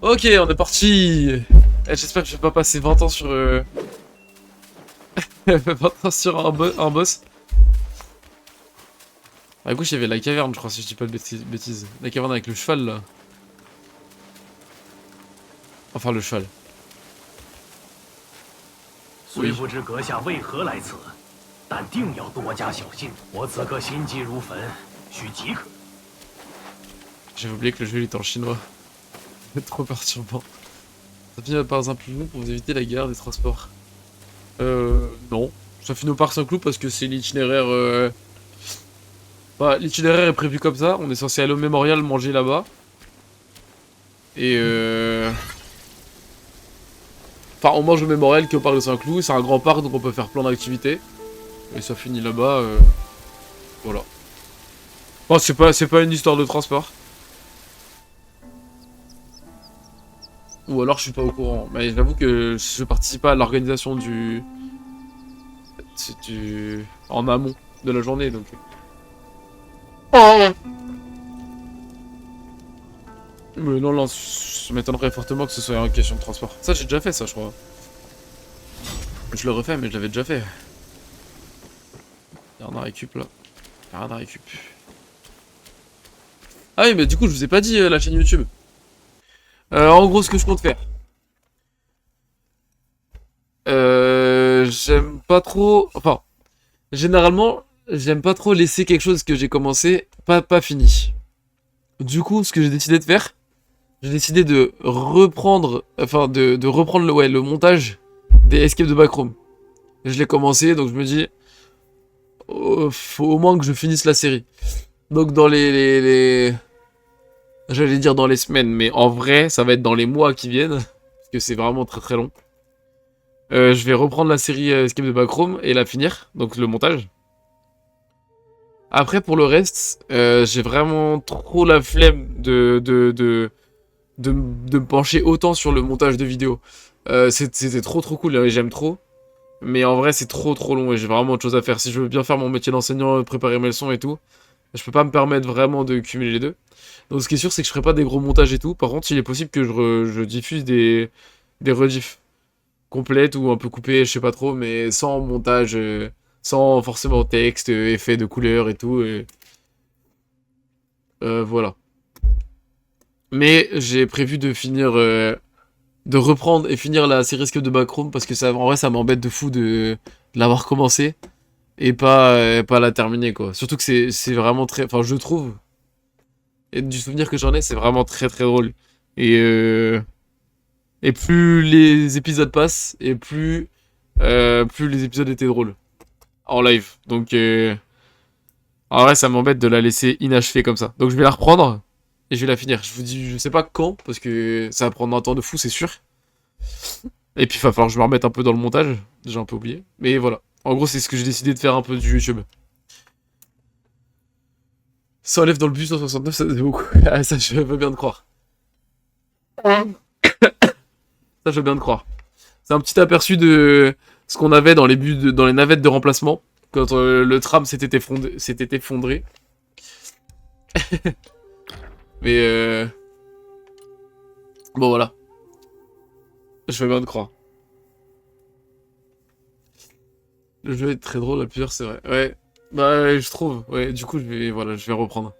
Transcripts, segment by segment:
Ok, on est parti. J'espère que je vais pas passer 20 ans sur... 20 ans sur un boss. À gauche, il y avait la caverne, je crois, si je dis pas de bêtises. La caverne avec le cheval, là. Enfin, le cheval. 虽不知阁下为何来此，但定要多加小心。我此刻心急如焚，需即可。J'avais oublié que le jeu il était en chinois. C'est trop perturbant. Ça finit par un plus long pour vous éviter la guerre des transports. Non. Ça finit au Parc Saint-Cloud parce que c'est l'itinéraire... Bah, l'itinéraire est prévu comme ça. On est censé aller au mémorial manger là-bas. Et Enfin, on mange au mémorial qui est au Parc de Saint-Cloud. C'est un grand parc donc on peut faire plein d'activités. Et ça finit là-bas. Voilà. Bon, c'est pas une histoire de transport. Ou alors je suis pas au courant. Mais j'avoue que je participe pas à l'organisation en amont de la journée donc. Mais non, ça m'étonnerait fortement que ce soit une question de transport. Ça, j'ai déjà fait ça, je crois. Je le refais, mais je l'avais déjà fait. Y'a rien à récup là. Y'a rien à récup. Ah oui, mais du coup, je vous ai pas dit la chaîne YouTube. En gros, ce que je compte faire. J'aime pas trop... Enfin, généralement, j'aime pas trop laisser quelque chose que j'ai commencé pas fini. Du coup, ce que j'ai décidé de faire, j'ai décidé de reprendre... Enfin, de reprendre le montage des Escape de Backroom. Je l'ai commencé, donc je me dis... faut au moins que je finisse la série. Donc dans j'allais dire dans les semaines, mais en vrai, ça va être dans les mois qui viennent. Parce que c'est vraiment très très long. Je vais reprendre la série Escape de Backroom et la finir, donc le montage. Après, pour le reste, j'ai vraiment trop la flemme de me pencher autant sur le montage de vidéos. C'était trop cool, et j'aime trop. Mais en vrai, c'est trop long et j'ai vraiment autre chose à faire. Si je veux bien faire mon métier d'enseignant, préparer mes leçons et tout, je peux pas me permettre vraiment de cumuler les deux. Donc ce qui est sûr, c'est que je ferai pas des gros montages et tout. Par contre, il est possible que je diffuse des rediffs complètes ou un peu coupées, je sais pas trop, mais sans montage, sans forcément texte, effets de couleurs et tout. Voilà. Mais j'ai prévu de finir, de reprendre et finir la série Escape de Backroom parce que ça, en vrai, ça m'embête de fou de l'avoir commencé et pas la terminer quoi. Surtout que c'est vraiment très, enfin je trouve, et du souvenir que j'en ai, c'est vraiment très drôle. Et et plus les épisodes passent et plus les épisodes étaient drôles en live. Donc en vrai, ça m'embête de la laisser inachevée comme ça. Donc je vais la reprendre et je vais la finir. Je vous dis, je sais pas quand parce que ça va prendre un temps de fou, c'est sûr. Et puis il va falloir que je me remette un peu dans le montage. J'ai un peu oublié. Mais voilà. En gros, c'est ce que j'ai décidé de faire un peu du YouTube. Ça enlève dans le bus 169, ça c'est beaucoup. Ah, ça, je veux bien te croire. Ça, je veux bien te croire. C'est un petit aperçu de ce qu'on avait dans les dans les navettes de remplacement. Quand le tram s'était effondré. Mais bon, voilà. Je veux bien te croire. Le jeu est très drôle à plusieurs, c'est vrai. Ouais. Bah, ouais, je trouve. Ouais, du coup, voilà, je vais reprendre.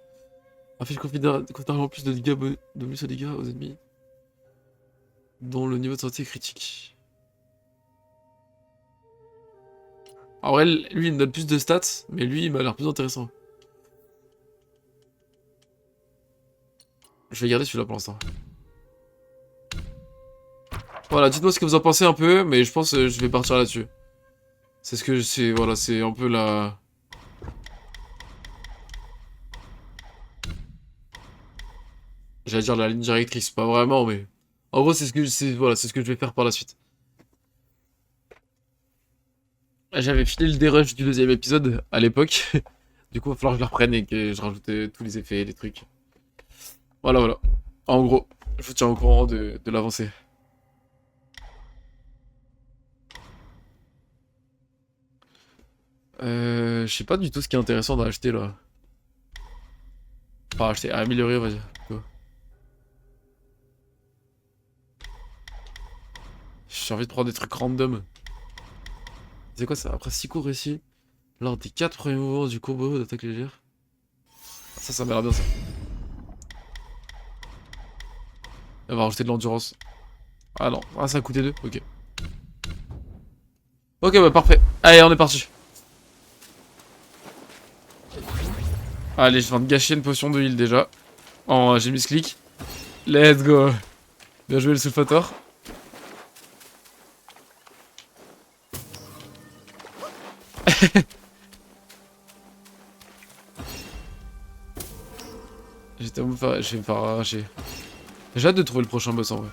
Affiche considérablement plus de dégâts, de bonus aux dégâts aux ennemis dont le niveau de santé est critique. En vrai, lui, il me donne plus de stats, mais lui, il m'a l'air plus intéressant. Je vais garder celui-là pour l'instant. Voilà, dites-moi ce que vous en pensez un peu, mais je pense que je vais partir là-dessus. C'est ce que c'est, voilà, c'est un peu la... J'allais dire la ligne directrice, pas vraiment, mais... En gros, voilà, c'est ce que je vais faire par la suite. J'avais filé le dérush du deuxième épisode à l'époque. Du coup, il va falloir que je la reprenne et que je rajoute tous les effets, les trucs. Voilà. En gros, je vous tiens au courant de l'avancée. Je sais pas du tout ce qui est intéressant à acheter là. Enfin, acheter, à améliorer, on va dire. Quoi. j'ai envie de prendre des trucs random. C'est quoi ça? Après 6 coups réussis. Lors des 4 premiers mouvements du combo d'attaque légère. Ça m'a l'air bien ça. Elle va rajouter de l'endurance. Ah non, ah ça a coûté 2, ok. Ok bah parfait. Allez on est parti. Allez je viens de gâcher une potion de heal déjà. Oh j'ai mis ce clic. Let's go. Bien joué le sulfator. Je vais me faire arracher. J'ai hâte de trouver le prochain boss en vrai.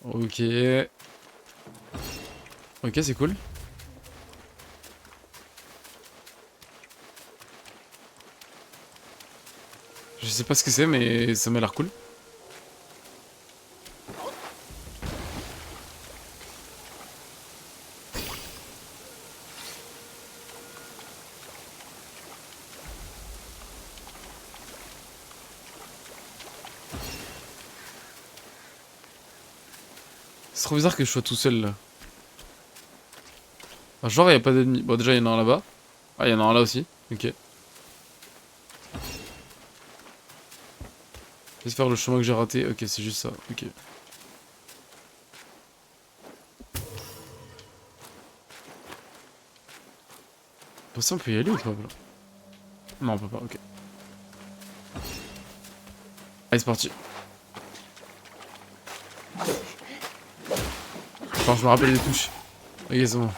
Ok. Ok, c'est cool. Je sais pas ce que c'est, mais ça m'a l'air cool. C'est trop bizarre que je sois tout seul là. Enfin, genre, y a pas d'ennemis. Bon, déjà, y en a un là-bas. Ah, y en a un là aussi. Ok. Laisse faire le chemin que j'ai raté. Ok, c'est juste ça. Ok. Bon, ça, on peut y aller ou pas là? Non, on peut pas. Ok. Allez, c'est parti. Enfin, je me rappelle les touches. Ok, c'est bon.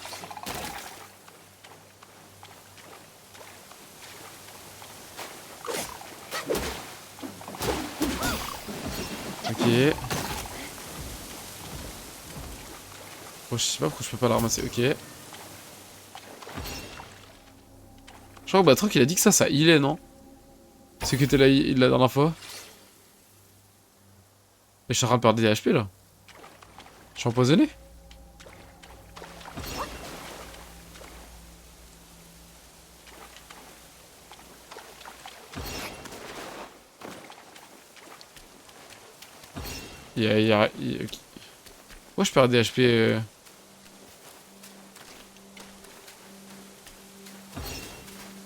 Ok. Bon, je sais pas pourquoi je peux pas la ramasser. Ok. Je crois que Batroc il a dit que ça healait, non? Ce qui était là la dernière fois. Et je suis en train de perdre des HP là. Je suis empoisonné. Ok. Moi je perds des HP.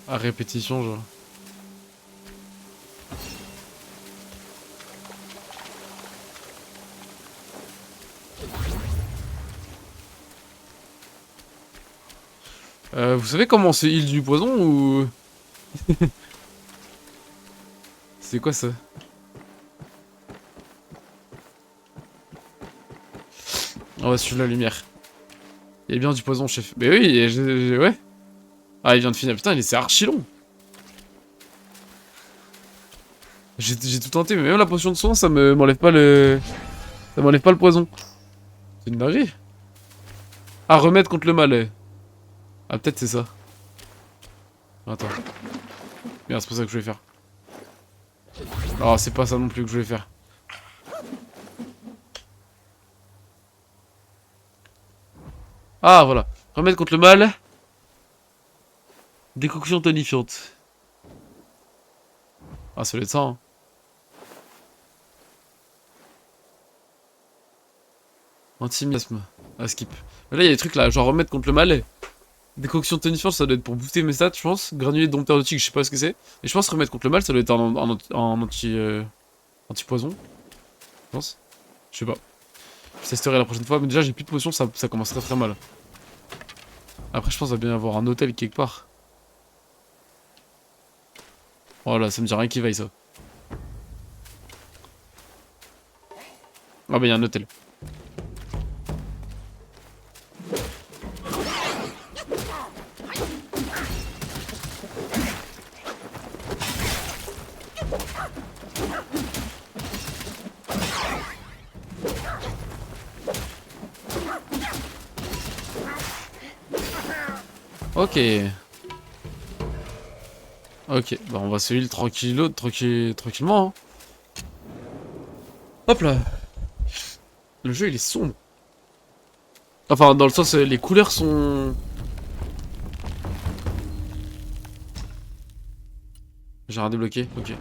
À répétition, genre. Vous savez comment c'est heal du poison ou... C'est quoi ça? On va suivre la lumière. Il y a bien du poison, chef. Mais oui, ouais. Ah, il vient de finir. Putain, c'est archi long. J'ai tout tenté, mais même la potion de soin, ça m'enlève pas le... Ça m'enlève pas le poison. C'est une dinguerie. Ah, remède contre le mal. Ah, peut-être c'est ça. Attends. Merde, c'est pas ça que je voulais faire. Oh, c'est pas ça non plus que je voulais faire. Ah, voilà. Remède contre le mal. Décoction tonifiante. Ah, ça doit être ça, hein. Anti-miasme. Ah, skip. Mais là, il y a des trucs là, genre remède contre le mal. Décoction tonifiante, ça doit être pour booster mes stats, je pense. Granulé de dompteur de tigre, je sais pas ce que c'est. Et je pense remède contre le mal, ça doit être en anti-poison. Je pense. Je sais pas. Je testerai la prochaine fois, mais déjà, j'ai plus de potions, ça commence très très mal. Après, je pense qu'il va bien y avoir un hôtel quelque part. Oh là, ça me dit rien qui vaille ça. Ah bah, il y a un hôtel. Ok. Ok, bah on va se heal tranquillement. Hein. Hop là. Le jeu, il est sombre. Enfin, dans le sens, les couleurs sont... J'ai rien débloqué, ok.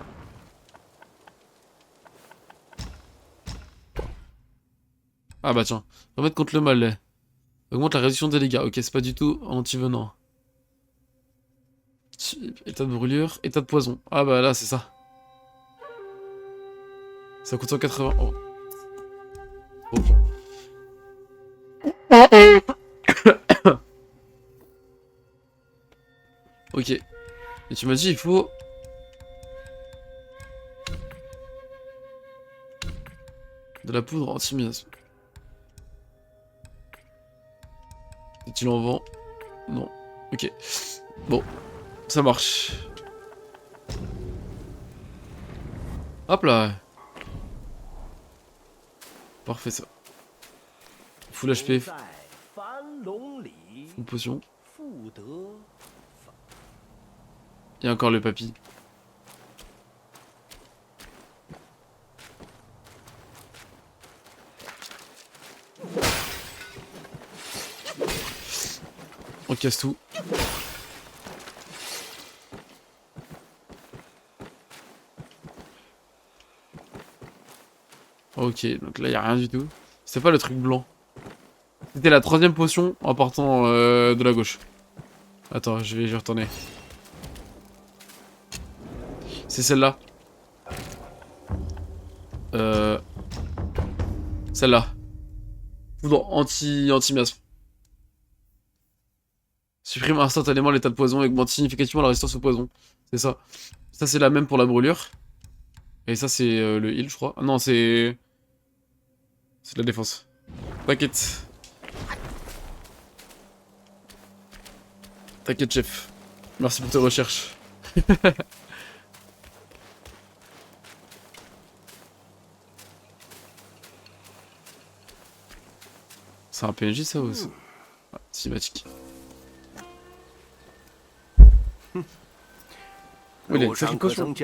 Ah bah tiens, remettre contre le mal, là. Augmente la réduction des dégâts. Ok, c'est pas du tout anti-venant. État de brûlure, état de poison. Ah bah là, c'est ça. Ça coûte 180. Oh. Oh. Ok. Et tu m'as dit, il faut... de la poudre anti-miasme. Et tu l'en vends? Non. Ok. Bon. Ça marche. Hop là. Parfait ça. Full HP. Full potion. Et encore le papy. On casse tout. Ok, donc là, il a rien du tout. C'est pas le truc blanc. C'était la troisième potion en partant de la gauche. Attends, je vais retourner. C'est celle-là. Celle-là. Poudre anti-miasme. Supprime instantanément l'état de poison et augmente significativement la résistance au poison. C'est ça. Ça, c'est la même pour la brûlure. Et ça, c'est le heal, je crois. Ah non, c'est... C'est de la défense. T'inquiète. T'inquiète, chef. Merci pour tes recherches. C'est un PNJ, ça, ou c'est... Ah, cinématique. Oui, il a une sacrée potion.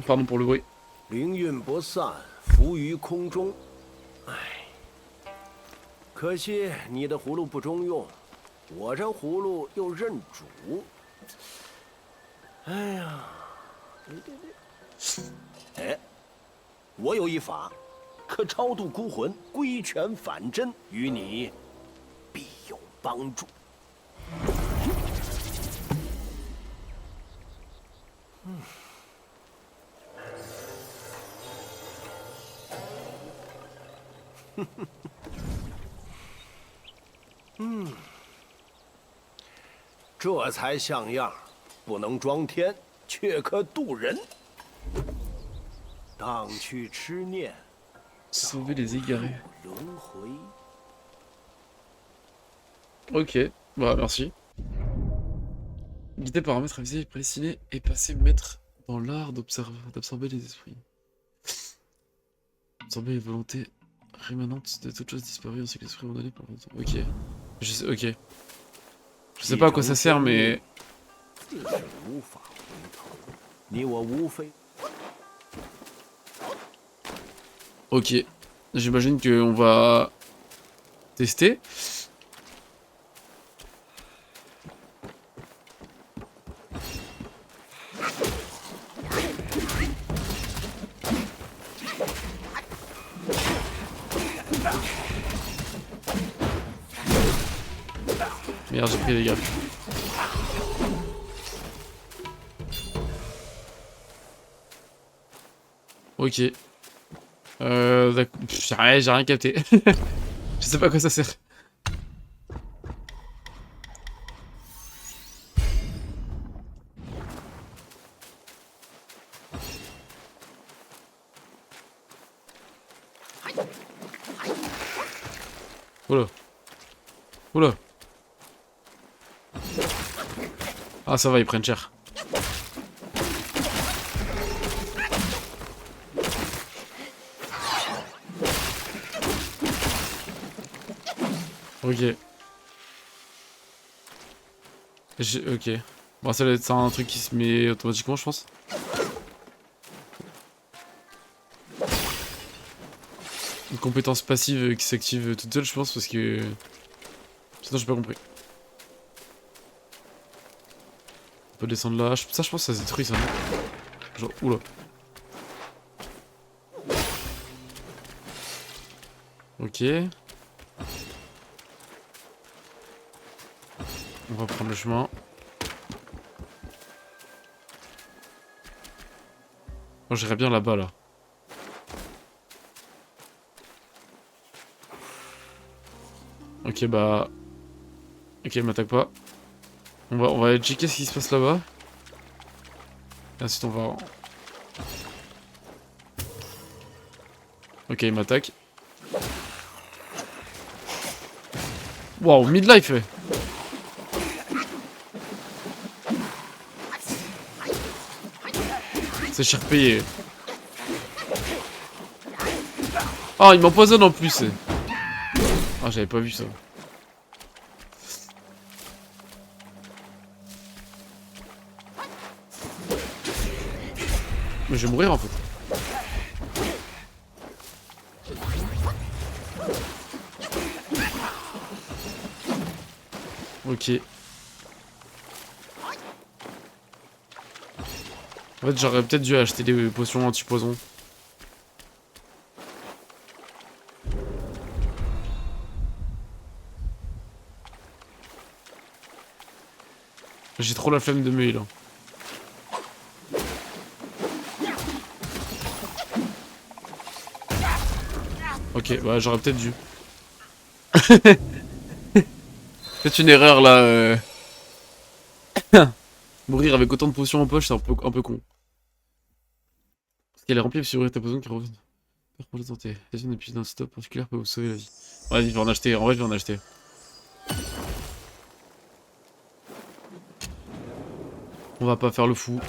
Pardon pour le bruit. 灵韵不散，浮于空中。唉，可惜你的葫芦不中用，我这葫芦又认主。哎呀，哎，我有一法，可超度孤魂，归泉反真，与你必有帮助。这才像样，不能装天，却可渡人。荡去痴念， Sauver les égarés. 轮回。 Ok, bah merci. Guidé par un maître avisé, prédestiné et passé maître dans l'art d'absorber les esprits. Absorber les volontés rémanentes de toutes choses disparues ainsi que l'esprit abandonné par le temps. Ok. Ok. Je sais pas à quoi ça sert, mais... 自是无法回头，你我无非 Ok. J'imagine qu'on va... tester. Merde, j'ai pris les gars. Ok. D'accord. J'ai rien capté. Je sais pas à quoi ça sert. Oula. Oula. Ah ça va, ils prennent cher. Ok. Ok. Bon, ça doit être un truc qui se met automatiquement, je pense. Une compétence passive qui s'active toute seule, je pense, parce que... Sinon, j'ai pas compris. On peut descendre là. Ça, je pense que ça se détruit, ça. Genre, oula. Ok. On va prendre le chemin. Moi, j'irais bien là-bas, là. Ok, bah... Ok, il m'attaque pas. On va aller checker ce qui se passe là-bas. Et ensuite, on va... Ok, il m'attaque. Waouh, midlife! C'est cher payé. Oh, il m'empoisonne en plus. Ah, j'avais pas vu ça. Mais je vais mourir en fait. Ok. En fait, j'aurais peut-être dû acheter des potions anti-poison. J'ai trop la flemme de me heal. Ok, bah j'aurais peut-être dû. C'est une erreur là. Mourir avec autant de potions en poche, c'est un peu con. Parce qu'elle est remplie, si ouvrir ta potion qui revient. Pour la santé. Les zones d'épuisement d'un stop particulier peut vous sauver la vie. Vas-y, je vais en acheter. En vrai, je vais en acheter. On va pas faire le fou.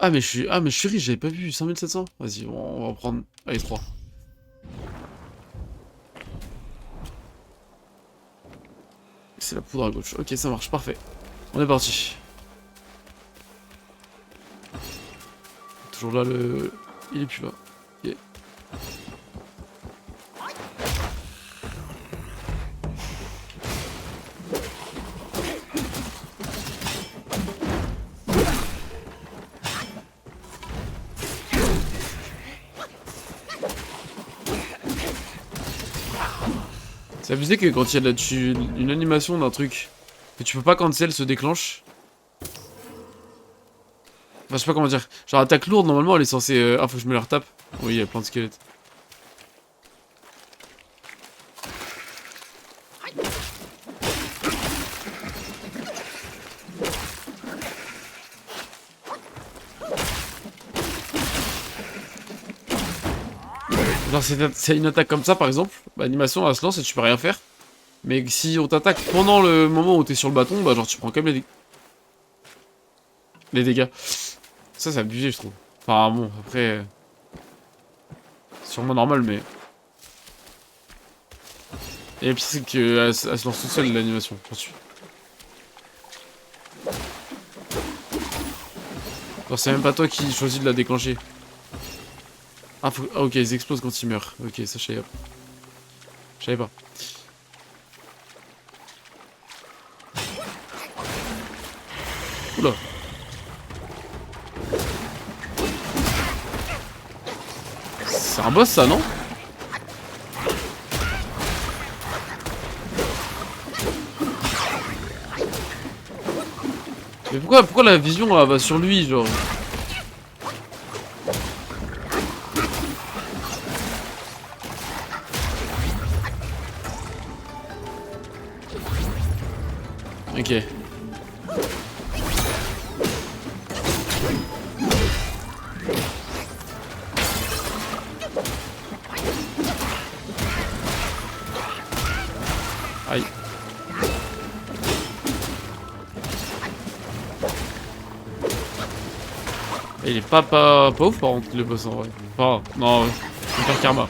Ah mais je suis riche, j'avais pas vu 5700. Vas-y, on va en prendre. Allez, 3. C'est la poudre à gauche. Ok, ça marche, parfait. On est parti. Toujours là le... Il est plus là. Ok. C'est abusé que quand il y a là-dessus une animation d'un truc que tu peux pas cancel se déclenche. Enfin, je sais pas comment dire. Genre, attaque lourde, normalement, elle est censée... Ah, faut que je me la retape. Oui, il y a plein de squelettes. Genre, c'est une attaque comme ça, par exemple. Bah, l'animation, elle se lance et tu peux rien faire. Mais si on t'attaque pendant le moment où t'es sur le bâton, bah, genre, tu prends quand même les dégâts. Ça, c'est abusé, je trouve. Enfin, bon, après... Sûrement normal, mais... Et le pire, c'est qu'elle se lance toute seule, l'animation, j'en suis. Genre, c'est même pas toi qui choisis de la déclencher. Ah, ah, ok, ils explosent quand ils meurent. Ok, ça, je savais pas. Je savais pas. Oula. C'est un boss, ça, non? Mais pourquoi la vision elle va sur lui, genre? Ok. Aïe. Il est pas ouf par contre le boss en vrai. Enfin, non, super karma.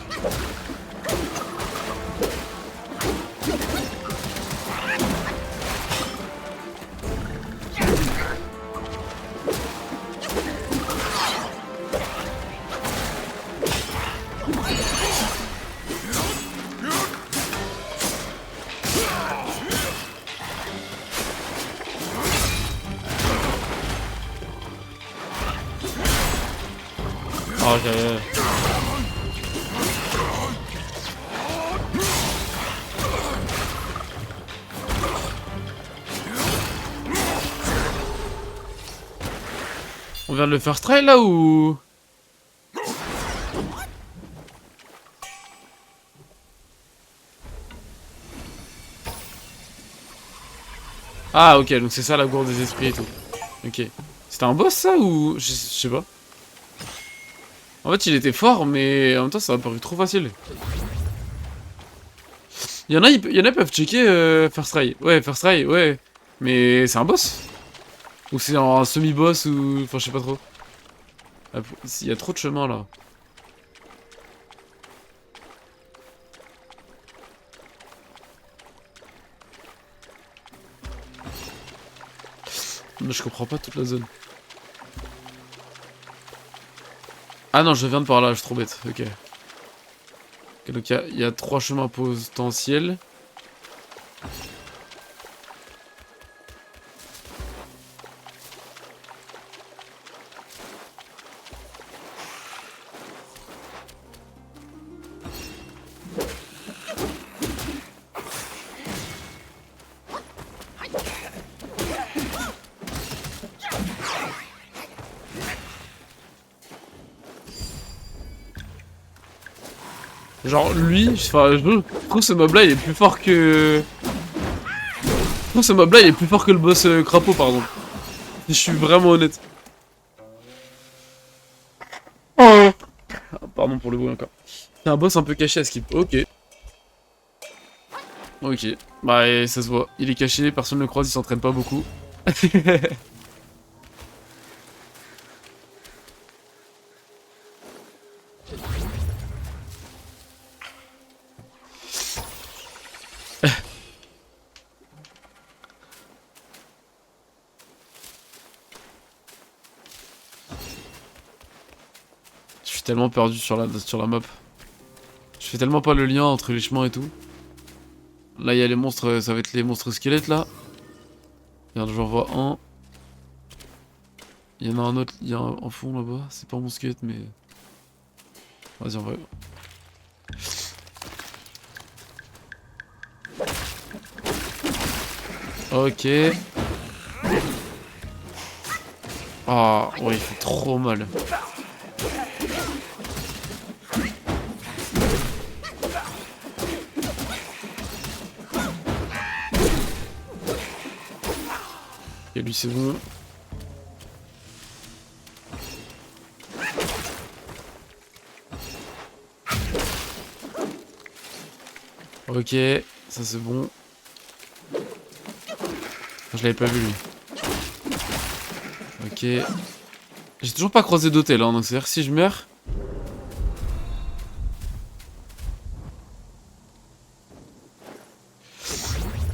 Oh, ok. On vient de le first try là ou... Ah ok, donc c'est ça la gourde des esprits et tout. Ok. C'était un boss ça ou... Je sais pas. En fait il était fort mais en même temps ça m'a paru trop facile. Il y en a peuvent checker first try. Ouais, first try, ouais. Mais c'est un boss? Ou c'est un semi-boss ou... Enfin je sais pas trop. Ah, il y a trop de chemin là. Mais je comprends pas toute la zone. Ah non, je viens de par là, je suis trop bête. Ok. Ok, donc il y a 3 chemins potentiels. Genre lui, enfin je trouve ce mob là il est plus fort que... Je trouve ce mob là il est plus fort que le boss crapaud par exemple. Si je suis vraiment honnête. Ah, pardon pour le bruit encore. C'est un boss un peu caché à skip. Ok. Ok. Bah et ça se voit. Il est caché, personne ne le croise, il s'entraîne pas beaucoup. Je suis tellement perdu sur la map. Je fais tellement pas le lien entre les chemins et tout. Là il y a les monstres, ça va être les monstres squelettes là. Regarde, j'en vois un. Il y en a un autre, il y a un en fond là-bas. C'est pas mon squelette mais... Vas-y on va... Ok. Ah, ouais, il fait trop mal. Et lui c'est bon. Ok, ça c'est bon. Je l'avais pas vu lui. Ok. J'ai toujours pas croisé d'hôtel, hein, donc c'est-à-dire que si je meurs...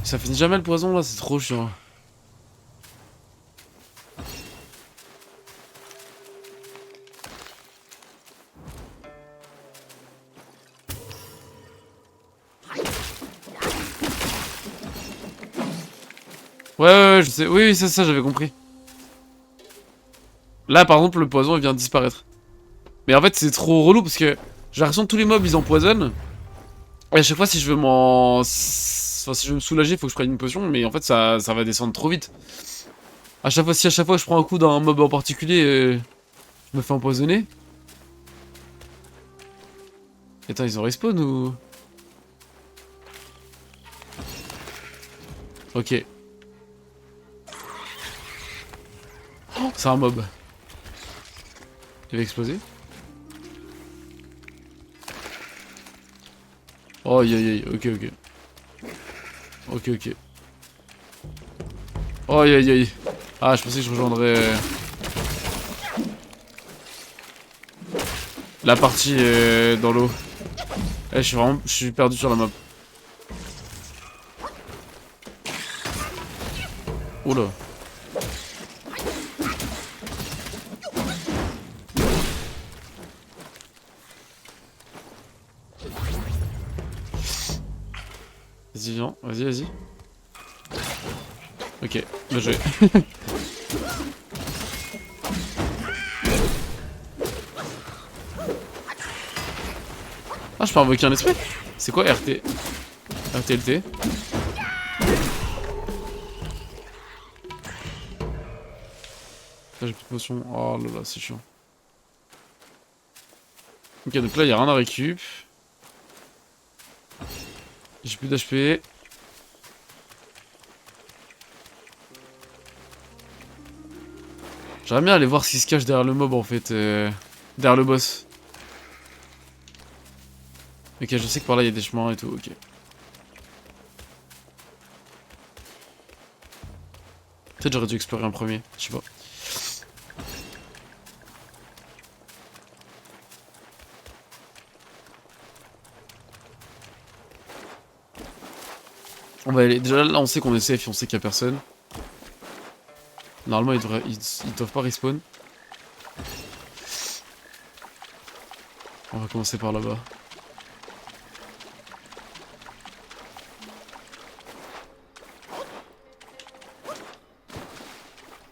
Ça finit jamais le poison là, c'est trop chiant. Ouais, je sais. Oui, oui, ça j'avais compris. Là, par exemple, le poison, il vient de disparaître. Mais en fait, c'est trop relou parce que j'ai l'impression que tous les mobs, ils empoisonnent. Et à chaque fois, si je veux m'en... Enfin, si je veux me soulager, il faut que je prenne une potion. Mais en fait, ça va descendre trop vite. À chaque fois, si à chaque fois je prends un coup d'un mob en particulier, je me fais empoisonner. Attends, ils ont respawn ou... Ok. Oh, c'est un mob. Il va exploser. Oh, aïe aïe aïe, ok. Ok. Oh, aïe aïe aïe. Ah, je pensais que je rejoindrais... la partie dans l'eau. Eh, je suis perdu sur la map. Oula. Vas-y, viens. Vas-y. Ok, bien joué. je peux invoquer un esprit. C'est quoi RT? RTLT. Là j'ai plus de potions. Oh là là, c'est chiant. Ok, donc là il n'y a rien à récup. J'ai plus d'HP. J'aimerais bien aller voir ce qui se cache derrière le mob en fait. Derrière le boss. Ok, je sais que par là il y a des chemins et tout, ok. Peut-être j'aurais dû explorer en premier, je sais pas. On va aller. Déjà là on sait qu'on est safe et on sait qu'il y a personne. Normalement ils doivent pas respawn. On va commencer par là-bas.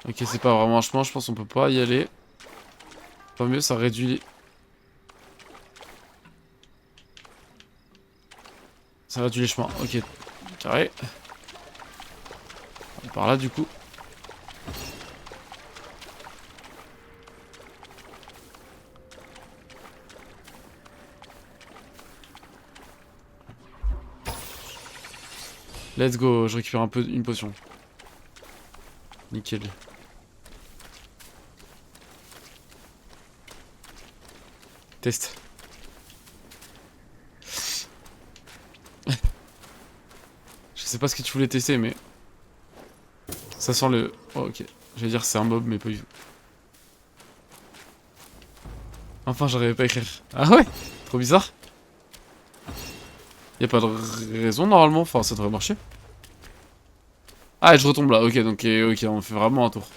Ok, c'est pas vraiment un chemin, je pense qu'on peut pas y aller. Pas mieux, ça réduit... Ça réduit les chemins, ok. Carré. Par là du coup. Let's go, je récupère un peu une potion. Nickel. Test. Je sais pas ce que tu voulais tester, mais... Ça sent le... Oh, ok. J'allais dire c'est un mob, mais pas du tout. Enfin, j'arrivais pas à écrire. Ah ouais? Trop bizarre. Y'a pas de raison, normalement. Enfin, ça devrait marcher. Ah, et je retombe là. Ok, donc ok, on fait vraiment un tour.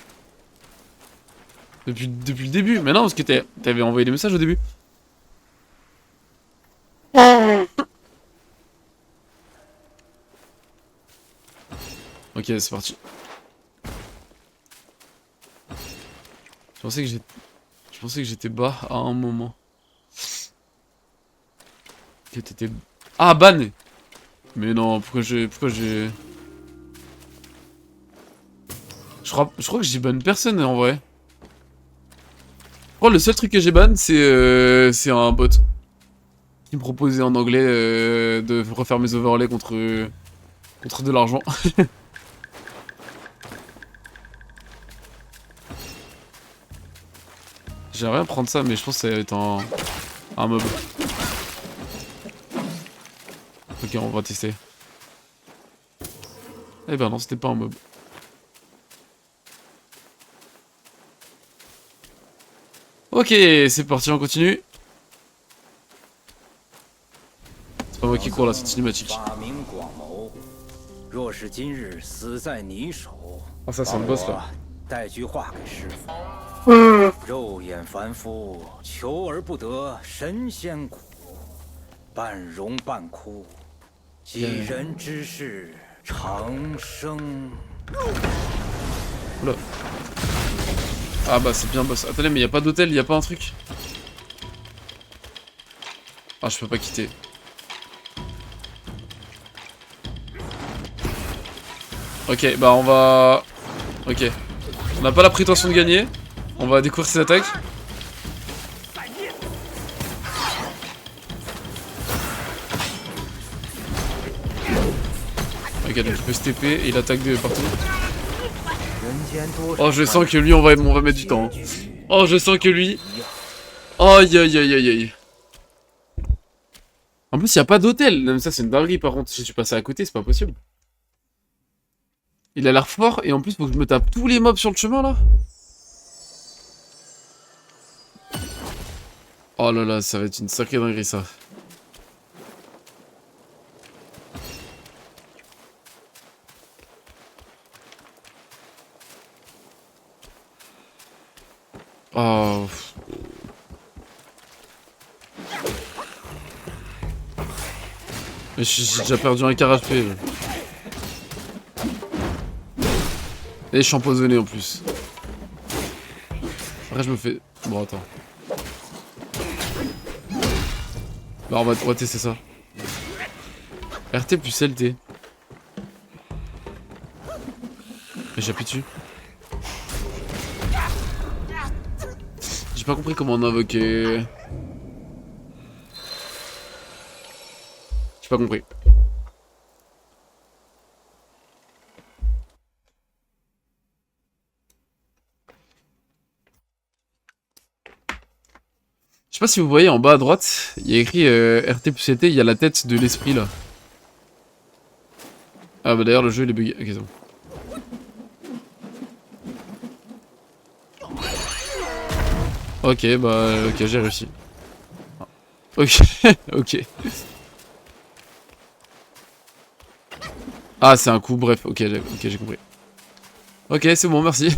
Depuis le début. Mais non, parce que t'avais envoyé des messages au début. Ok, c'est parti. Je pensais que j'étais bas à un moment. Que t'étais... Ah, ban! Mais non, pourquoi j'ai... Je crois que j'ai ban personne en vrai. Je crois que le seul truc que j'ai ban, c'est un bot. Qui me proposait en anglais de refaire mes overlays contre de l'argent. J'aimerais bien prendre ça, mais je pense que ça va être un mob. Ok, on va tester. Eh ben non, c'était pas un mob. Ok, c'est parti, on continue. C'est pas moi qui cours là, c'est cinématique. Ah ça c'est le boss là. 肉眼凡夫，求而不得，神仙苦，半荣半枯，几人之事，长生。 Oula. Ah bah c'est bien boss. Attendez, mais y a pas d'hôtel, y a pas un truc? Ah, je peux pas quitter. Ok, bah on va... Ok. On n'a pas la prétention de gagner. On va découvrir ses attaques. Ok, donc il peut se TP et il attaque de partout. Oh, je sens que lui, on va mettre du temps. Hein. Oh, je sens que lui... Aïe, aïe, aïe, aïe, aïe. En plus, il n'y a pas d'hôtel. Même ça, c'est une dinguerie, par contre. Si je suis passé à côté, c'est pas possible. Il a l'air fort, et en plus, faut que je me tape tous les mobs sur le chemin, là. Oh là là, ça va être une sacrée dinguerie, ça. Oh... J'ai déjà perdu un quart HP. Là. Et je suis empoisonné en plus. Après je me fais... Bon attends. Bah on va tester ça. RT plus LT. Et j'appuie dessus. J'ai pas compris comment on invoque... J'ai pas compris. Je sais pas si vous voyez en bas à droite, il y a écrit RT plus LT, il y a la tête de l'esprit là. Ah bah d'ailleurs le jeu il est bugué. Ok c'est bon. Ok bah ok j'ai réussi. Ok ok. Ah c'est un coup bref ok j'ai compris. Ok c'est bon merci.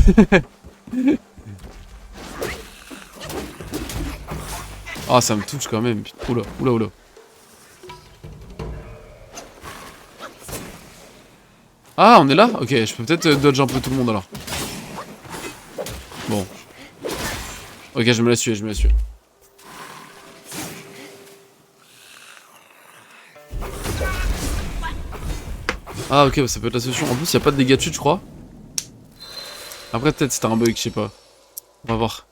Ah ça me touche quand même. Oula oula oula. Ah on est là? Ok je peux peut-être dodge un peu tout le monde alors. Bon. Ok je me laisse tuer, je me laisse tuer. Ah ok ça peut être la solution. En plus il n'y a pas de dégâts de chute je crois. Après peut-être c'était un bug, je sais pas. On va voir.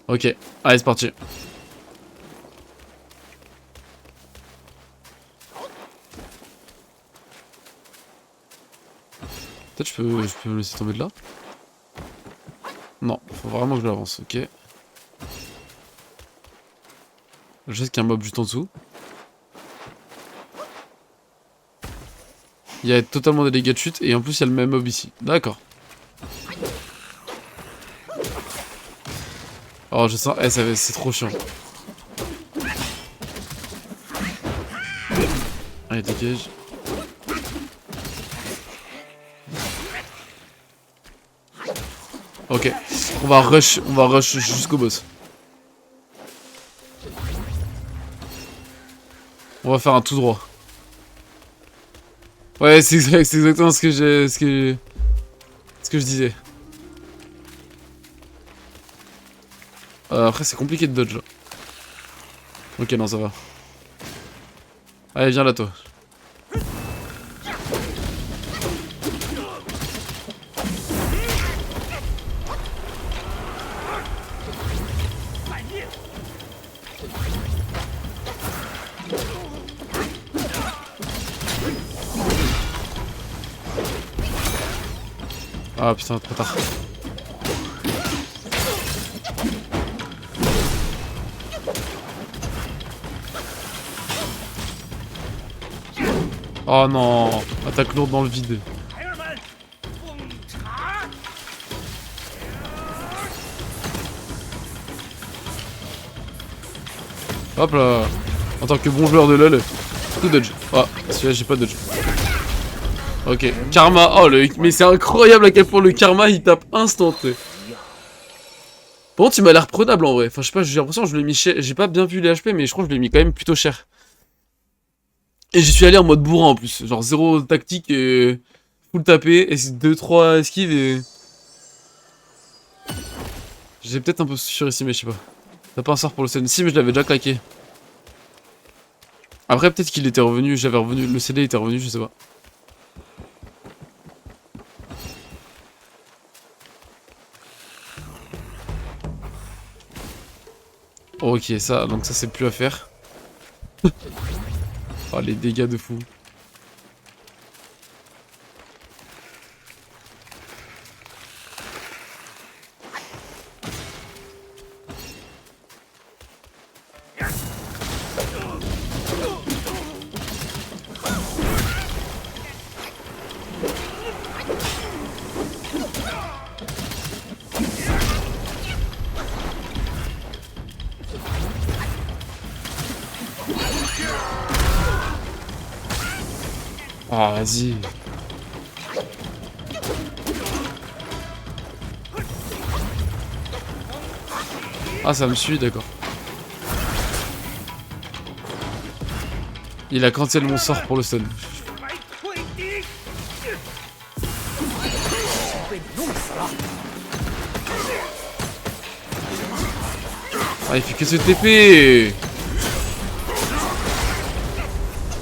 Ok, allez c'est parti. Peut-être je peux me laisser tomber de là. Non, faut vraiment que je l'avance, ok. Je sais qu'il y a un mob juste en dessous. Il y a totalement des dégâts de chute et en plus il y a le même mob ici. D'accord. Oh je sens, eh c'est trop chiant. Allez dégage. Ok, on va rush jusqu'au boss. On va faire un tout droit. Ouais, c'est exactement ce que je disais. Après c'est compliqué de dodge là. Ok non ça va. Allez viens là toi. Ah putain trop tard. Oh non, attaque lourde dans le vide. Hop là. En tant que bon joueur de LoL, tout dodge. Ah, celui-là j'ai pas de dodge. Ok, karma. Oh mais c'est incroyable à quel point le karma il tape instant. Par contre il m'a l'air prenable en vrai. Enfin je sais pas, j'ai l'impression que je l'ai mis cher. J'ai pas bien vu les HP mais je crois que je l'ai mis quand même plutôt cher. Et j'y suis allé en mode bourrin en plus. Genre 0 tactique et full tapé et 2-3 esquives et... J'ai peut-être un peu surestimé, je sais pas. T'as pas un sort pour le CD? Si mais je l'avais déjà claqué. Après peut-être qu'il était revenu, j'avais revenu, le CD était revenu, je sais pas. Ok ça, donc ça c'est plus à faire. Oh les dégâts de fou. Ah vas-y. Ah ça me suit, d'accord. Il a cancel mon sort pour le stun. 被你弄死了。 Ah, il fait que se TP.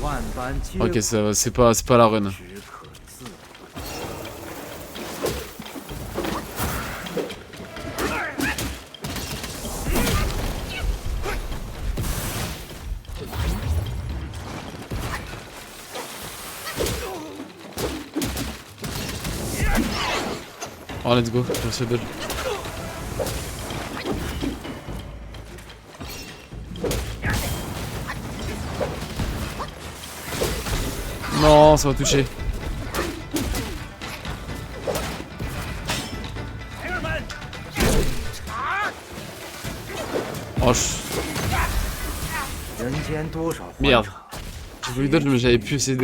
万般皆 Ok, ça va, c'est pas la run. 只可自。 Oh, let's go, je se dodge. Non, ça va toucher. Oh, Merde. J'ai voulu dodge, mais j'avais plus assez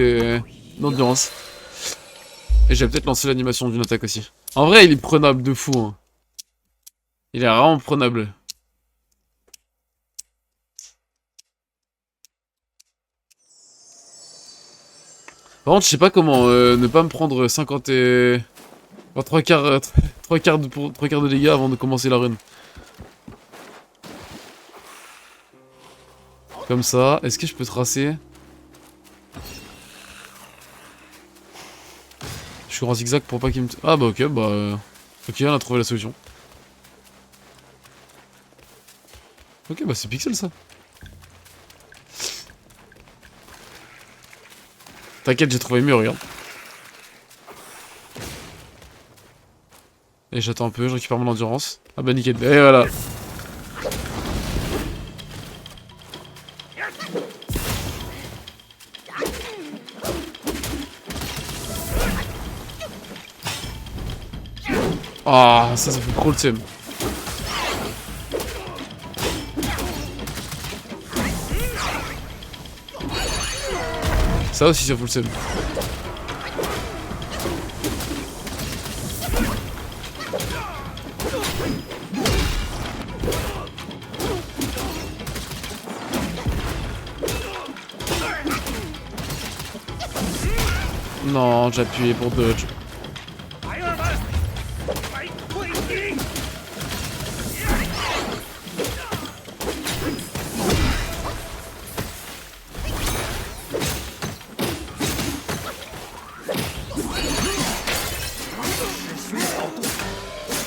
d'endurance. Et j'avais peut-être lancé l'animation d'une attaque aussi. En vrai, il est prenable de fou. Hein. Il est vraiment prenable. Par contre, je sais pas comment ne pas me prendre 50 et... Enfin, 3 quarts, 3 quarts de dégâts avant de commencer la run. Comme ça. Est-ce que je peux tracer? Je suis en zigzag pour pas qu'il me... Ah bah ok, bah... Ok, on a trouvé la solution. Ok, bah c'est Pixel ça. T'inquiète, j'ai trouvé mieux, regarde. Et j'attends un peu, je récupère mon endurance. Ah bah nickel, et voilà. Ah, ça fait trop le seum. Ça aussi, ça fout le seum. Non, j'ai appuyé pour dodge.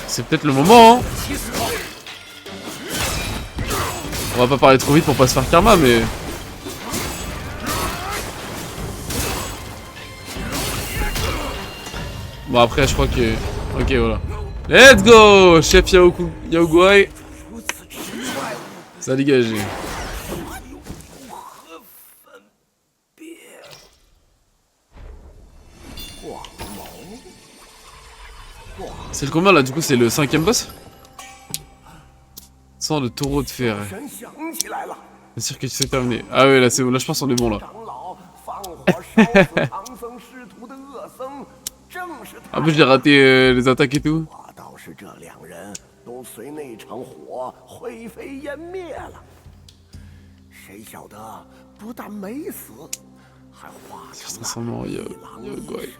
C'est peut-être le moment, hein. On va pas parler trop vite pour pas se faire karma, mais... Bon, après, je crois que... Ok, voilà. Let's go, chef Yaoguai. Ça a dégagé. C'est le combien là, du coup c'est le 5ème boss? Sans le taureau de fer. Bien sûr que tu sais terminer. Ah ouais, là c'est bon, là je pense qu'on est bon là. En plus j'ai raté les attaques et tout. Ça ressemble à Yaoguai.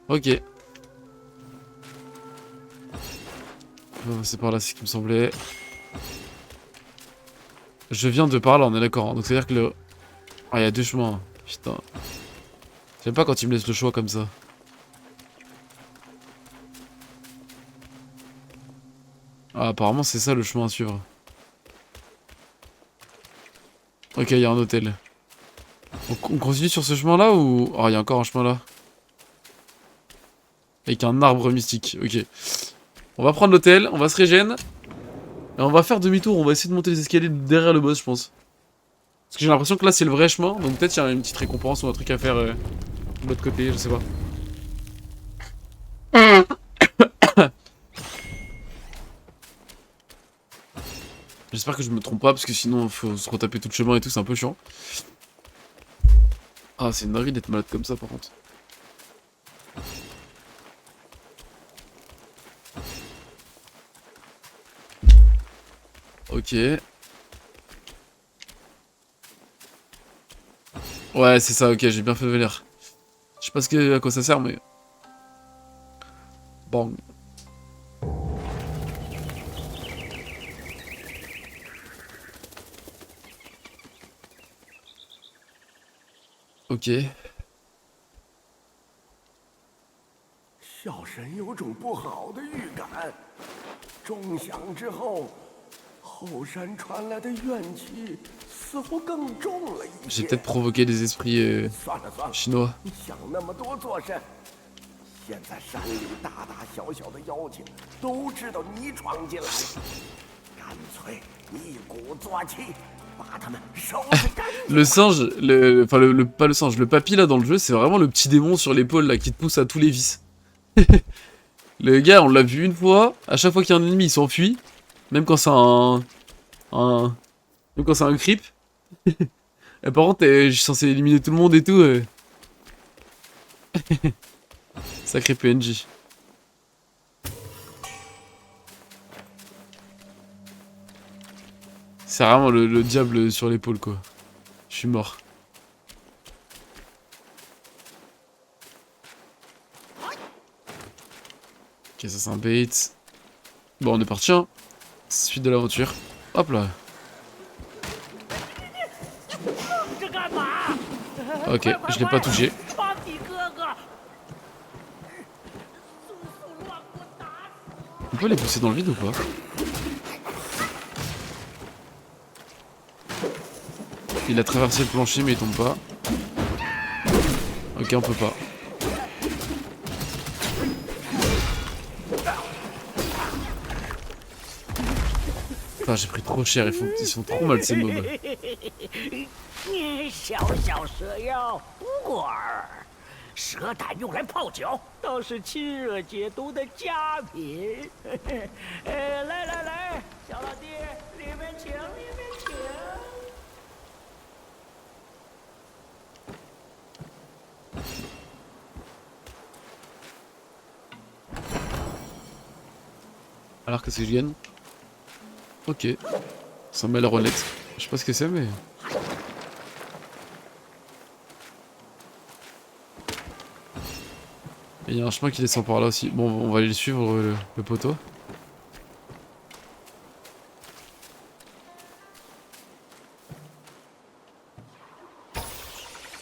Ok. C'est par là, c'est ce qui me semblait. Je viens de par là, on est d'accord. Hein. Donc c'est à dire que le... Ah, il y a deux chemins. Putain. J'aime pas quand il me laisse le choix comme ça. Ah, apparemment c'est ça le chemin à suivre. Ok, il y a un hôtel. On continue sur ce chemin là ou... Oh, il y a encore un chemin là. Avec un arbre mystique, ok. On va prendre l'hôtel, on va se régène. Et on va faire demi-tour, on va essayer de monter les escaliers derrière le boss, je pense. Parce que j'ai l'impression que là c'est le vrai chemin, donc peut-être il y a une petite récompense ou un truc à faire de l'autre côté, je sais pas. J'espère que je me trompe pas, parce que sinon il faut se retaper tout le chemin et tout, c'est un peu chiant. Ah, c'est une dinguerie d'être malade comme ça par contre. Ok. Ouais, c'est ça, ok, j'ai bien fait venir. Je sais pas à quoi ça sert, mais... Bon. Ok. 小神有种不好的预感，钟响之后，后山传来的怨气似乎更重了一 J'ai 些。 peut-être provoqué des esprits 算了算了， chinois. 你想那么多做甚？现在山里大大小小的妖精都知道你闯进来了，干脆一鼓作气，把他们收拾干净。 Le singe, enfin pas le singe, le papy là dans le jeu, c'est vraiment le petit démon sur l'épaule là qui te pousse à tous les vices. Le gars, on l'a vu une fois, à chaque fois qu'il y a un ennemi, il s'enfuit, même quand c'est même quand c'est un creep. Et par contre, je suis censé éliminer tout le monde et tout. Sacré PNJ. C'est vraiment le diable sur l'épaule quoi. Je suis mort. Ok, ça c'est un bait. Bon, on est parti, hein. Suite de l'aventure. Hop là. Ok, je l'ai pas touché. On peut les pousser dans le vide ou pas? Il a traversé le plancher mais il tombe pas. Ok, on peut pas. Putain, j'ai pris trop cher, ils sont trop mal ces mobs. 你小小蛇妖孤儿，蛇胆用来泡酒，倒是清热解毒的佳品。来来来，小老弟，里面请，里面请。 Alors qu'est-ce que je gagne? Ok. Ça m'a l'air honnête. Je sais pas ce que c'est mais... Et il y a un chemin qui descend par là aussi. Bon, on va aller suivre le poteau.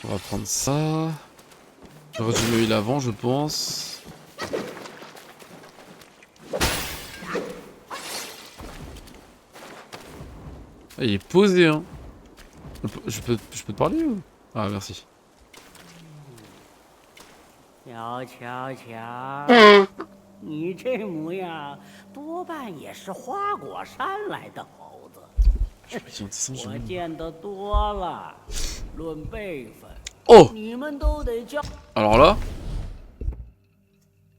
On va prendre ça. J'aurais dû mieux il avant, je pense. Ah, il est posé, hein. Je peux te parler ou... Ah, merci. 瞧瞧瞧，你这模样，多半也是花果山来的猴子。我见得多了，论辈分， Oh! 你们都得叫。 Alors là,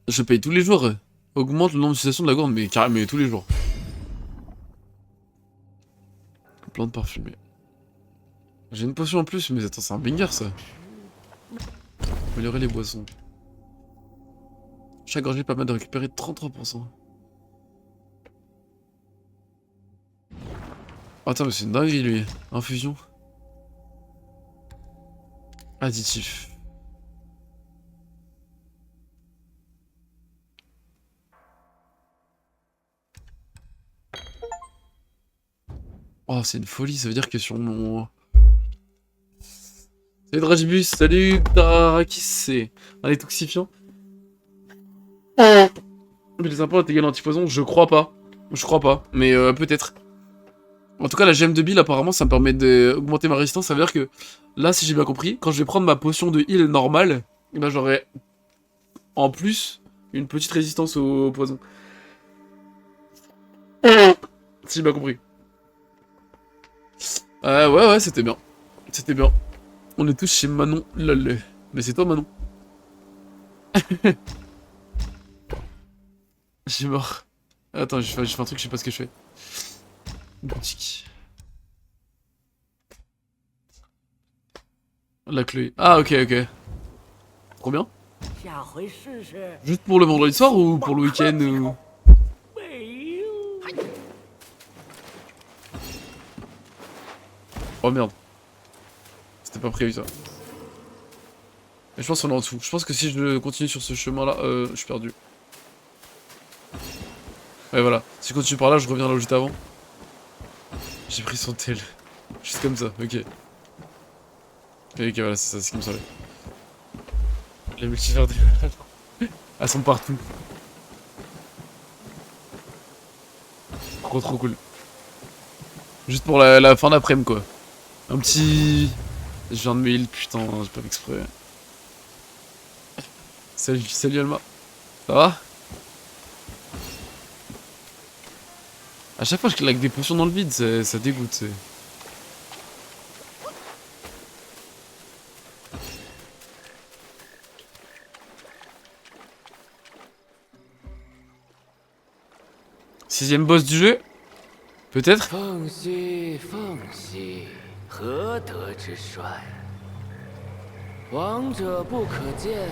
je paye tous les jours. Augmente le nombre d'utilisations de la gourde, mais carrément tous les jours. Plante parfumée. J'ai une potion en plus, mais attends, c'est un banger ça. Améliorer les boissons. Chaque gorgée permet de récupérer 33%. Attends, mais c'est une dinguerie lui. Infusion. Additif. Oh, c'est une folie, ça veut dire que sur mon... Salut Dragibus, salut Darakis, c'est un détoxifiant. Mais les impôts est égal à antipoison, je crois pas. Je crois pas, mais peut-être. En tout cas, la gemme de bile, apparemment, ça me permet d'augmenter ma résistance. Ça veut dire que, là, si j'ai bien compris, quand je vais prendre ma potion de heal normale, eh ben, j'aurai en plus une petite résistance au poison. Si j'ai bien compris. Ouais, c'était bien. C'était bien. On est tous chez Manon, lol. Mais c'est toi, Manon. Je suis mort. Attends, je fais un truc, je sais pas ce que je fais. Boutique. La clé. Ah, ok. Trop bien. Juste pour le vendredi soir ou pour le week-end ou... Oh merde. C'était pas prévu ça. Et je pense qu'on est en dessous. Je pense que si je continue sur ce chemin-là, je suis perdu. Ouais, voilà. Si je continue par là, je reviens là où j'étais avant. J'ai pris son tel. Juste comme ça, ok. Ok, voilà, c'est ça, c'est ce qui me semblait. Les multivers des... Elles sont partout. Trop cool. Juste pour la fin d'après-midi, quoi. Un petit... Je viens de me heal, putain, j'ai pas fait exprès. Salut Alma. Ça va? À chaque fois je claque des potions dans le vide, ça dégoûte. Sixième boss du jeu? Peut-être? 凤兮凤兮，何德之帅？往者不可见，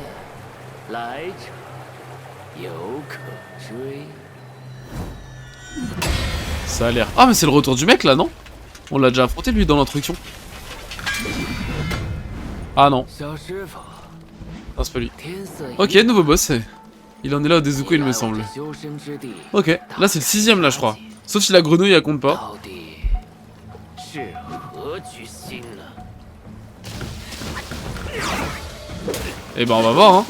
来者犹可追。 Ça a l'air... Ah mais c'est le retour du mec là, non? On l'a déjà affronté lui dans l'introduction. Ah non. 小师傅， Non, c'est pas lui. 天色已 Ok, nouveau boss. Il en est là au Dezuko, il me semble. 修身之地， Ok, là c'est le sixième là je crois. Sauf si la grenouille elle compte pas. 到底是何居心呢？ Et ben on va voir hein.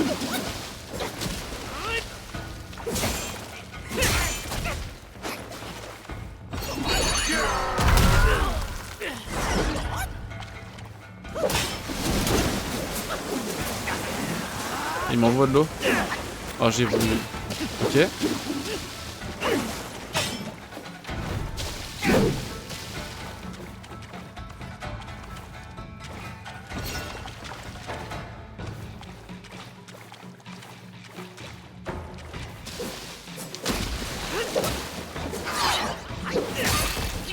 Il m'envoie de l'eau. Oh j'ai voulu. Ok.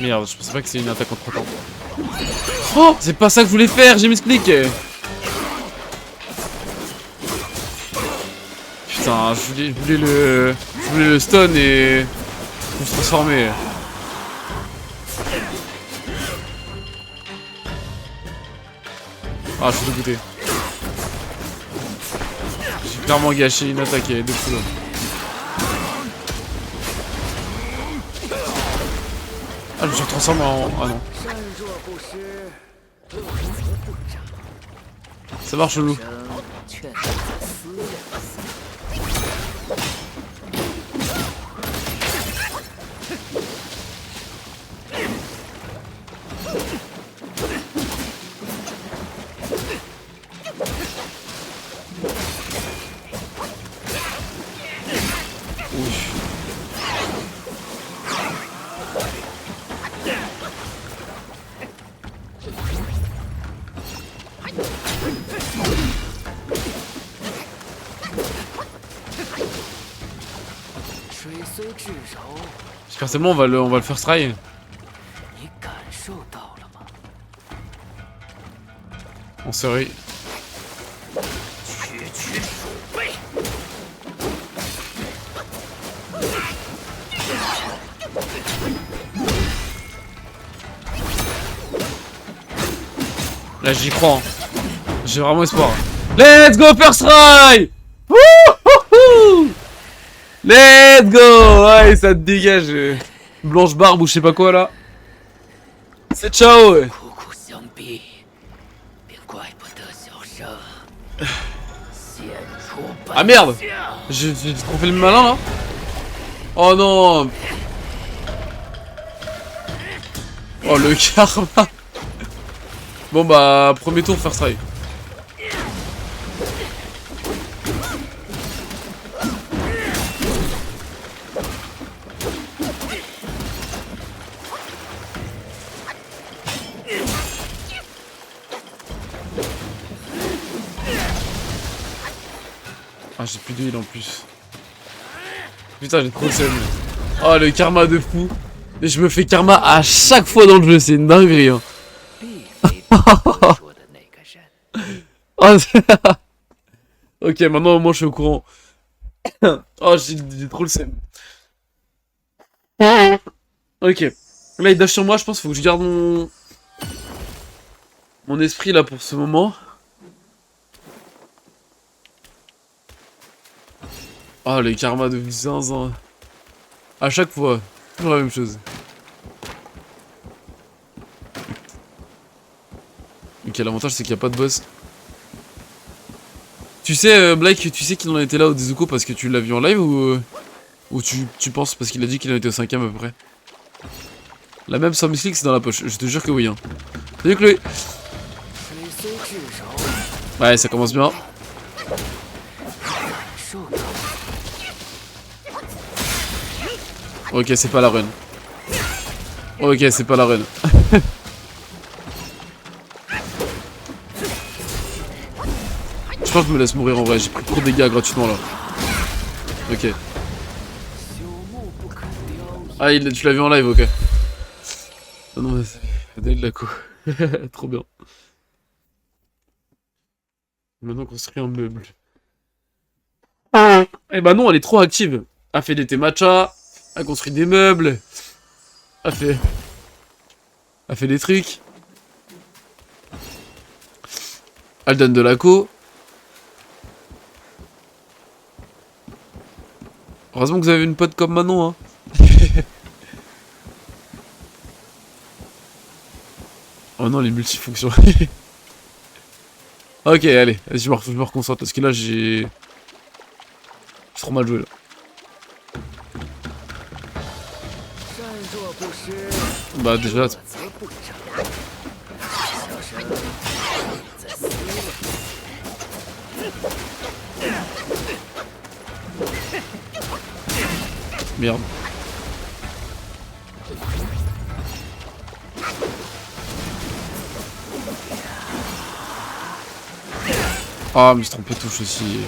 Merde, je pensais pas que c'est une attaque en 3 temps. Oh, c'est pas ça que je voulais faire, je m'explique. Putain, je voulais le stun et me transformer. Ah, je suis dégoûté. J'ai clairement gâché une attaque de fou là. Ah, je me suis transformé en... Ah non. 善若不施，恶则不长。 Ça marche loup. 劝你思量思。 水虽至柔， J'espère c'est bon, on va le first try. 你感受到了吗？ On serait... 区区鼠辈， Là j'y crois. Hein. J'ai vraiment espoir. Let's go first try. Wouhouhou. Let's go. Ouais, ça te dégage. Blanche barbe ou je sais pas quoi là. C'est ciao. 苦苦相逼，便怪不得小生献出本 Ah merde. 性。 J'ai trop fait le malin là. Oh non. Oh le karma. Bon bah premier tour first try. Ah j'ai plus d'huile en plus. Putain j'ai trop le seum. Oh le karma de fou. Et je me fais karma à chaque fois dans le jeu, c'est une dinguerie hein. 必非他说的那个人。 Oh, ok maintenant au moins je suis au courant. Oh j'ai trop le seum. Ok. Là il dash sur moi, je pense qu'il faut que je garde mon esprit là pour ce moment. Oh, les karmas de zinzin. À chaque fois, toujours la même chose. Ok, l'avantage c'est qu'il n'y a pas de boss. Tu sais, Blake, tu sais qu'il en était là au Dezuko parce que tu l'as vu en live ou tu penses parce qu'il a dit qu'il en était au 5ème à peu près. La même sans mystique c'est dans la poche, je te jure que oui. Hein. Salut Chloé. Ouais, ça commence bien. Ok, c'est pas la run. Ok, c'est pas la run. Je pense que je me laisse mourir en vrai, j'ai pris trop de dégâts gratuitement là. Ok. Ah, tu l'as vu en live, ok. Ah non, c'est de la co. Trop bien. Maintenant construit un meuble. Eh bah non, elle est trop active. Elle fait des thé matcha, elle construit des meubles, elle fait des trucs. Elle donne de la co. Heureusement que vous avez une pote comme Manon, hein. Oh non, les multifonctions. Ok, allez, je me reconcentre parce que là j'ai trop mal joué là. Bah déjà. Merde. Ah, mais je me suis trompé de touche aussi.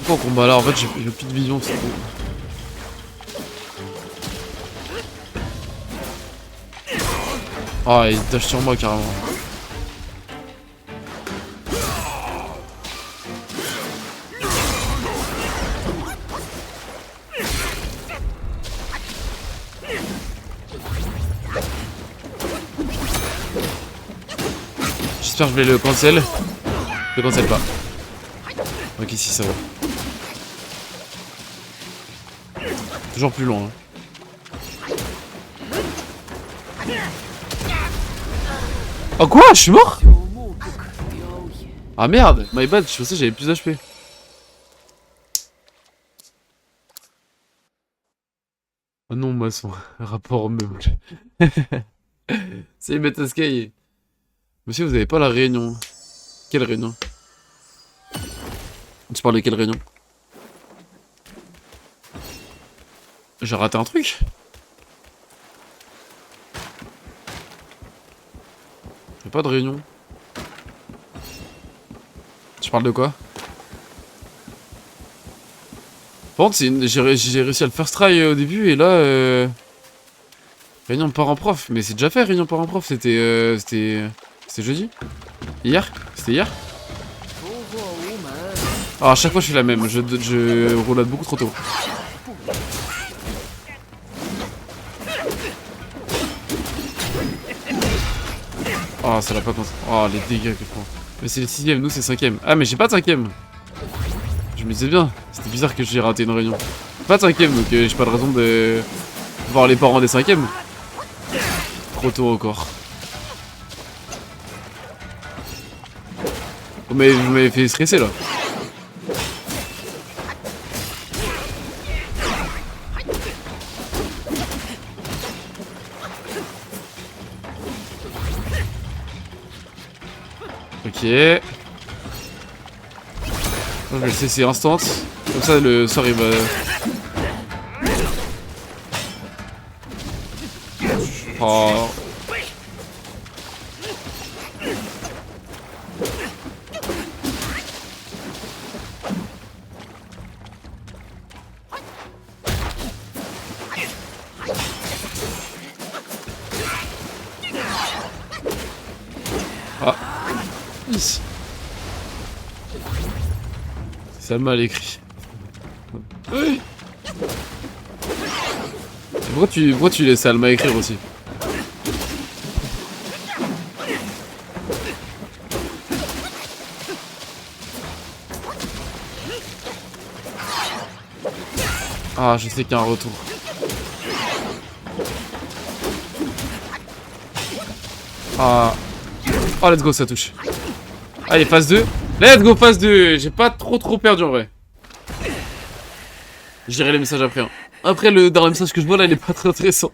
Pourquoi au combat là, en fait j'ai plus de vision, c'est bon. Ah, il dash sur moi carrément. J'espère que je vais le cancel. Je le cancel pas. Ok, si ça va. Toujours plus loin. Hein. Oh quoi? Je suis mort? Ah merde, my bad, je pensais que j'avais plus d'HP. Oh non, maçon, rapport au meuble. C'est Metasky. Monsieur, vous avez pas la réunion. Quelle réunion? Tu parles de quelle réunion? J'ai raté un truc? Y'a pas de réunion. Tu parles de quoi? Par contre, j'ai réussi à le first try au début et là... Réunion parent prof. Mais c'est déjà fait, réunion parent prof. C'était jeudi? Hier? C'était hier? Ah, à chaque fois je fais la même. Je reload beaucoup trop tôt. Oh, ça l'a pas compté. Oh, les dégâts que je prends. Mais c'est le 6ème, nous c'est 5ème. Ah, mais j'ai pas de 5ème. Je me disais bien. C'était bizarre que j'ai raté une réunion. Pas de 5ème, donc j'ai pas de raison de voir les parents des 5ème. Trop tôt encore. Vous m'avez fait stresser là. Ok. Je vais le cesser instant. Comme ça le sort il va... Oh. écrit. C'est mal écrit. Oui. Pourquoi tu laisses Alma écrire aussi? Ah, je sais qu'il y a un retour. Ah. Oh, let's go, ça touche. Allez, phase 2. Let's go, phase 2. J'ai pas trop perdu en vrai. J'irai les messages après. Hein. Après, le dernier message que je vois là, il est pas très intéressant.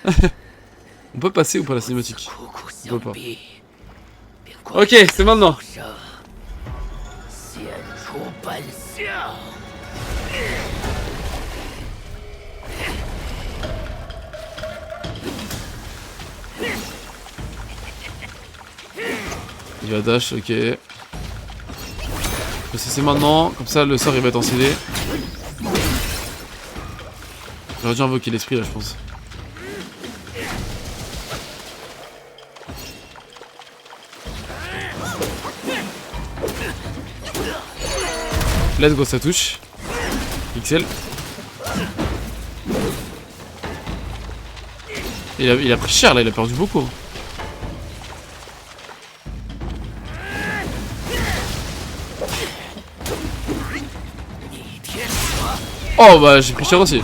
On peut passer ou pas la cinématique? On peut pas. Ok, c'est maintenant. Il va dash, ok. C'est maintenant, comme ça le sort il va être en CD. J'aurais dû invoquer l'esprit là, je pense. Let's go, ça touche. XL. Il a pris cher là, il a perdu beaucoup. Oh bah j'ai pris cher aussi.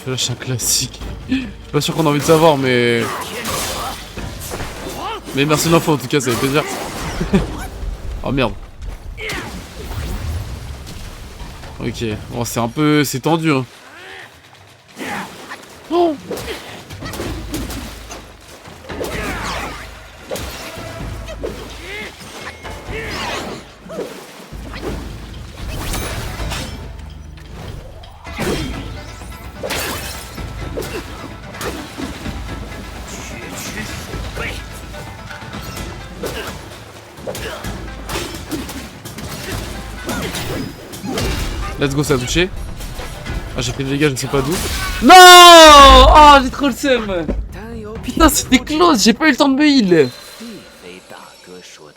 Je lâche un classique. Je suis pas sûr qu'on a envie de savoir mais... Mais merci l'info en tout cas, ça fait plaisir. Oh merde. Ok, bon c'est un peu... c'est tendu hein. Oh. Let's go, ça a touché. Ah, j'ai pris des dégâts, je ne sais pas d'où. Non! Oh, j'ai trop le seum. Putain, c'était close, j'ai pas eu le temps de me heal.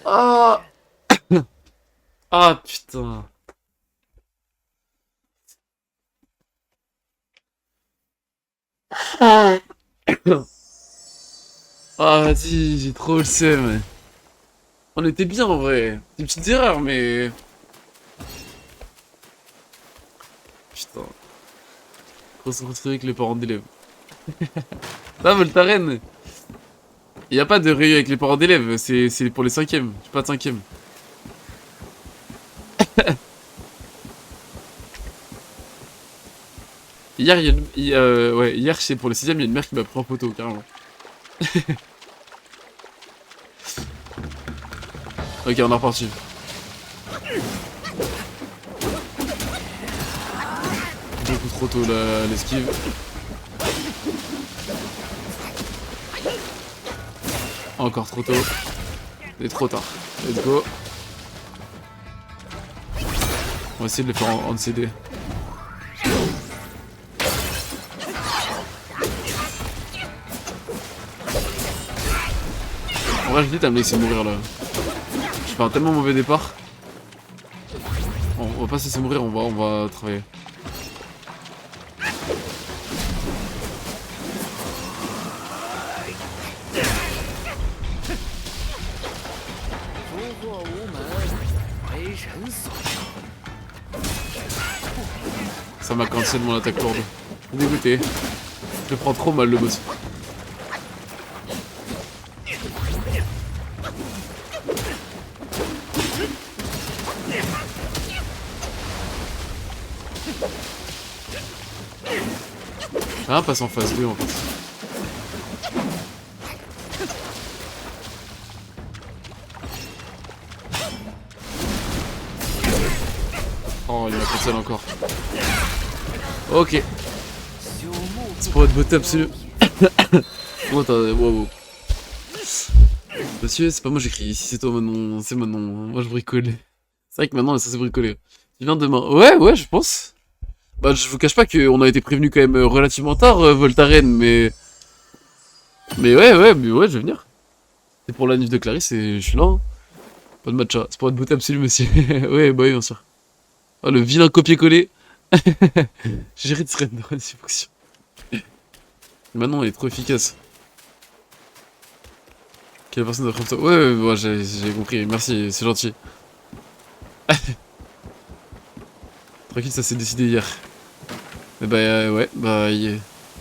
Ah. Ah, putain. Ah, vas-y, j'ai trop le seum. On était bien en vrai. Des petites erreurs, mais... Putain. Faut se retrouver avec les parents d'élèves. Là, Voltaren. Il n'y a pas de réunion avec les parents d'élèves, c'est pour les 5e. J'ai pas de 5e. Hier, ouais, hier, c'est pour les 6e, il y a une mère qui m'a pris en photo, carrément. Ok, on est reparti. Beaucoup trop tôt l'esquive. Encore trop tôt. Et trop tard. Let's go. On va essayer de le faire en CD. En vrai, je dis, t'as me laissé mourir là. Je fais un tellement mauvais départ. On va pas se laisser mourir, on va travailler. Ça m'a cancel mon attaque lourde. Dégoûté. Je prends trop mal le boss. Ah, passe en phase 2 en fait. Oh, il m'a cancel encore. Ok. C'est pour être beauté absolue. Oh, attends, wow. Monsieur, c'est pas moi j'écris, ici c'est toi Manon, c'est Manon, moi je bricole. C'est vrai que maintenant ça c'est bricolé. Tu viens demain? Ouais, je pense. Bah je vous cache pas qu'on a été prévenu quand même relativement tard, Voltaren, mais... Mais ouais, je vais venir. C'est pour la nif de Clarisse et je suis là. Hein. Pas de matcha, c'est pour être beauté absolue monsieur. Ouais, bah oui, bien sûr. Oh le vilain copier-coller. J'ai géré de sereine de fonction. Manon elle est trop efficace. Quelle personne d'après toi? Ouais, j'ai compris, merci, c'est gentil. Tranquille, ça s'est décidé hier. Mais bah ouais, bah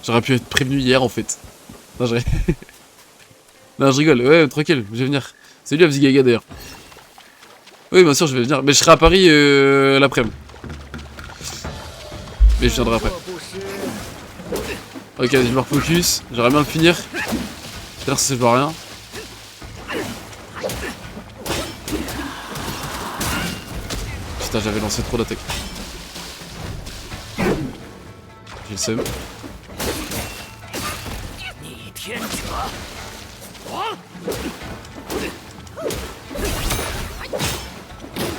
j'aurais pu être prévenu hier en fait. Non, non, je rigole, ouais, tranquille, je vais venir. Salut à Gaga d'ailleurs. Oui, bien sûr, je vais venir, mais je serai à Paris l'après-midi. Mais je viendrai après. Ok, je me refocus, j'aimerais bien le finir. Peut-être si ça sert à rien. Putain, j'avais lancé trop d'attaques. J'ai le seum.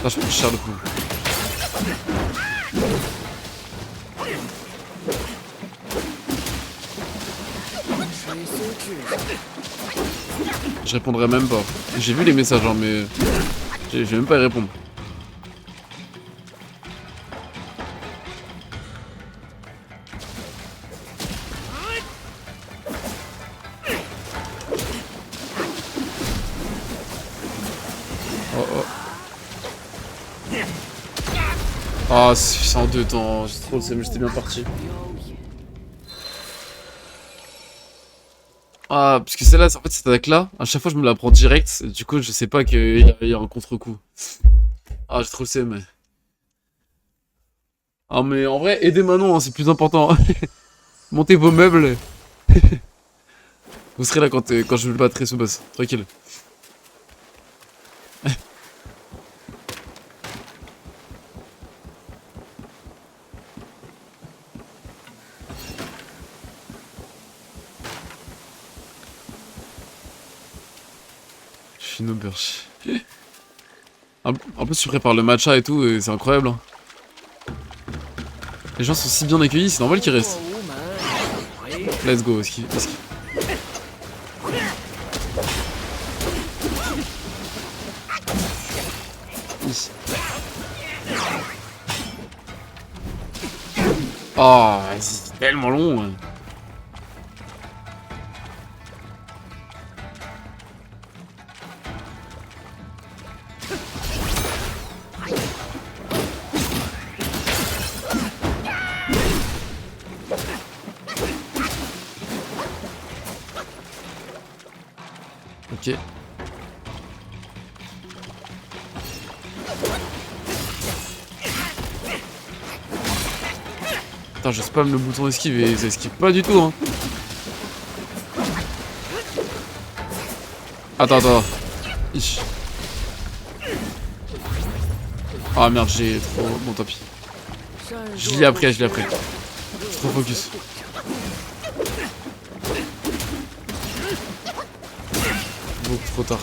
Ah, je prends cher le coup. Je répondrai même pas. J'ai vu les messages, hein, mais je vais même pas y répondre. Ah, c'est en deux temps, j'ai trop le seum, j'étais bien parti. Ah, parce que celle-là, en fait, cette attaque-là, à chaque fois je me la prends direct, du coup je sais pas qu'il y a un contre-coup. Ah, j'ai trop le seum. Ah, mais en vrai, aidez Manon, hein, c'est plus important. Montez vos meubles. Vous serez là quand je me battrai sous boss, tranquille. Je suis une auberge. En plus, tu prépares le matcha et tout, et c'est incroyable. Hein. Les gens sont si bien accueillis, c'est normal qu'ils restent. Let's go, ski. Oh, c'est tellement long. Hein. Ok. Putain, je spam le bouton esquive et ça esquive pas du tout, hein. Attends. Ich. Ah merde, j'ai trop... Bon, tant pis. Je l'ai après. Je suis trop focus. Beaucoup trop tard.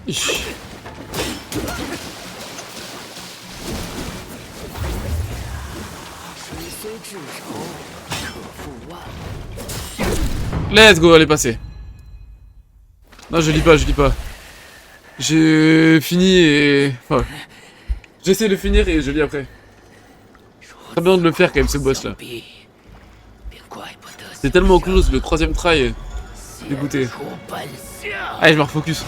Ich. Let's go, elle est passée. Non, je lis pas. J'ai fini et... Enfin, j'essaie de finir et je lis après. Très bien de le faire quand même ce boss là. C'est tellement close le troisième try. Dégoûté. Allez, je me refocus.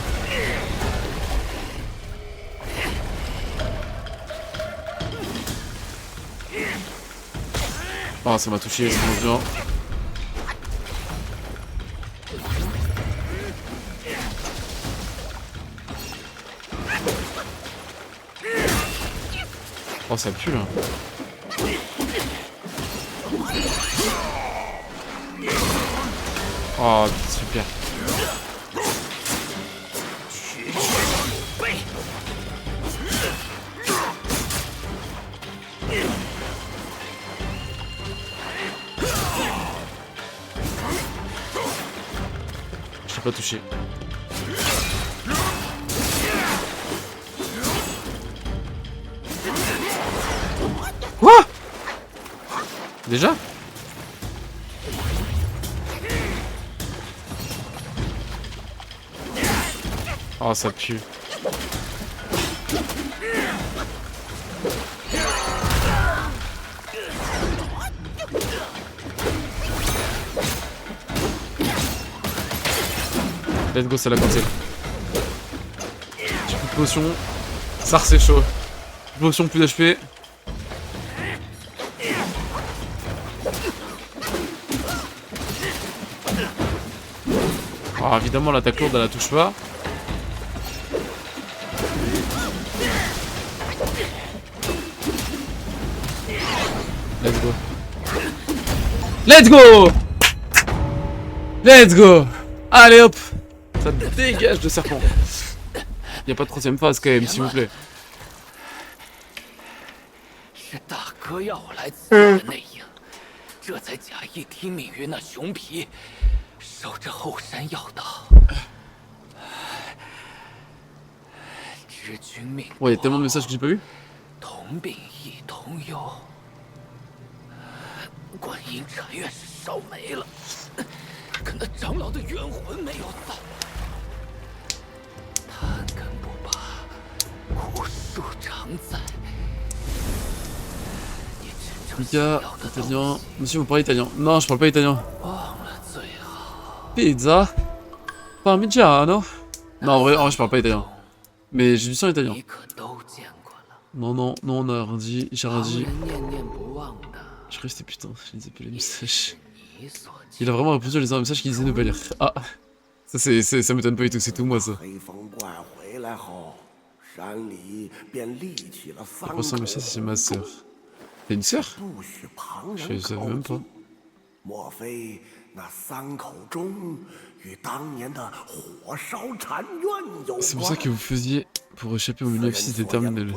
Oh, ça m'a touché, ça commence bien. Oh, ça pue là. Oh, super. Je t'ai pas touché. Quoi? Déjà? Oh, ça pue. Let's go, c'est la cancel. J'ai plus de potion. Ça c'est chaud. Plus de potion, plus d'HP. Alors évidemment l'attaque lourde elle la touche pas. Let's go. Let's go. Let's go. Allez hop. Ça dégage de serpent. Y a pas de troisième phase quand même, s'il vous plaît. 是大哥要我来刺的内应，这才假意听命于那熊皮，守着后山要道。知君命薄， Ouais, y a tellement de messages que j'ai pas vu. 同病亦同忧。观音禅院是烧没了，可那长老的冤魂没有散。贪根不拔，苦树常在。 Mika, italien. Monsieur, vous parlez italien. Non, je parle pas italien. Pizza. Parmigiano. Non, en vrai, je parle pas italien. Mais j'ai du sang italien. Non, non, non, on a rien dit. J'ai rien dit. Je crois que c'était putain. Je lisais pas les messages. Il a vraiment répondu à les messages qu'il disait ne pas lire. Ah. Ça m'étonne pas du tout, c'est tout moi ça. Après ça, mais ça, c'est ma soeur. T'as une sœur? Je savais même pas. C'est pour ça que vous faisiez pour échapper au menu F6 des terminales.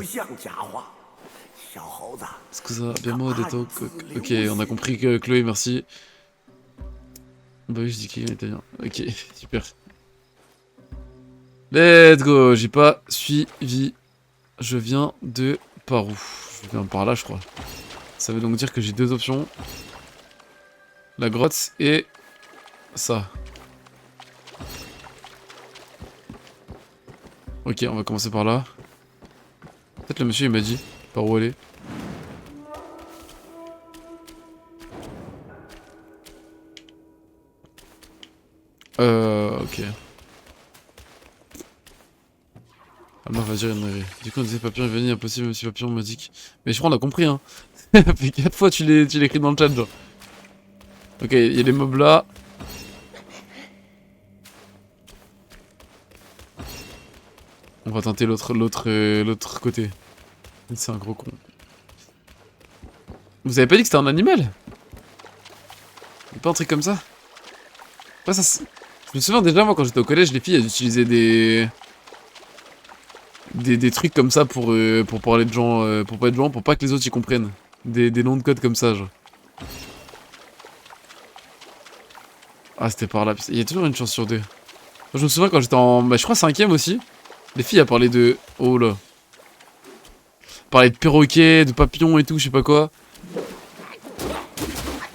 Scusa, abbiamo detto que... Ok, on a compris que Chloé, merci. Bah oui, je dis qu'il est italien. Ok, super. Let's go, j'ai pas suivi. Je viens de... Par où? Je viens par là, je crois. Ça veut donc dire que j'ai deux options. La grotte et... ça. Ok, on va commencer par là. Peut-être le monsieur il m'a dit par où aller. Ok. Ah, va dire une rêverie. Du coup, on disait Papillon est venu, impossible, même si Papillon m'a dit que... Mais je crois qu'on a compris, hein. Ça fait 4 fois tu l'écris dans le chat, genre. Ok, il y a les mobs là. On va tenter l'autre côté. C'est un gros con. Vous avez pas dit que c'était un animal? Pas un truc comme ça? Ouais, ça je me souviens déjà, moi, quand j'étais au collège, les filles, elles utilisaient des trucs comme ça pour parler de gens, pour pas de gens, pour pas que les autres y comprennent. Des noms de code comme ça, genre. Ah, c'était par là. Il y a toujours une chance sur deux. Moi, je me souviens quand j'étais en... Bah, je crois 5ème aussi. Les filles, elles parlaient de... Oh là. Parlaient de perroquets, de papillons et tout, je sais pas quoi.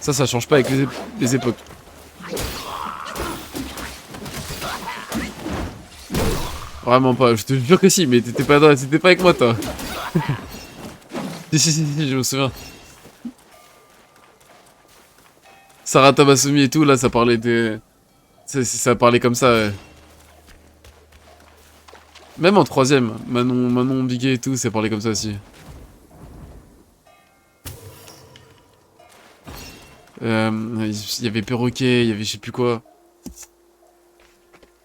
Ça change pas avec les époques. Vraiment pas, je te jure que si, mais t'étais pas avec moi, toi. si, je me souviens. Sarah Tabasoumi et tout, là, ça parlait de... Ça parlait comme ça, ouais. Même en 3ème, Manon Biguet et tout, ça parlait comme ça aussi. Il y avait perroquet, il y avait je sais plus quoi.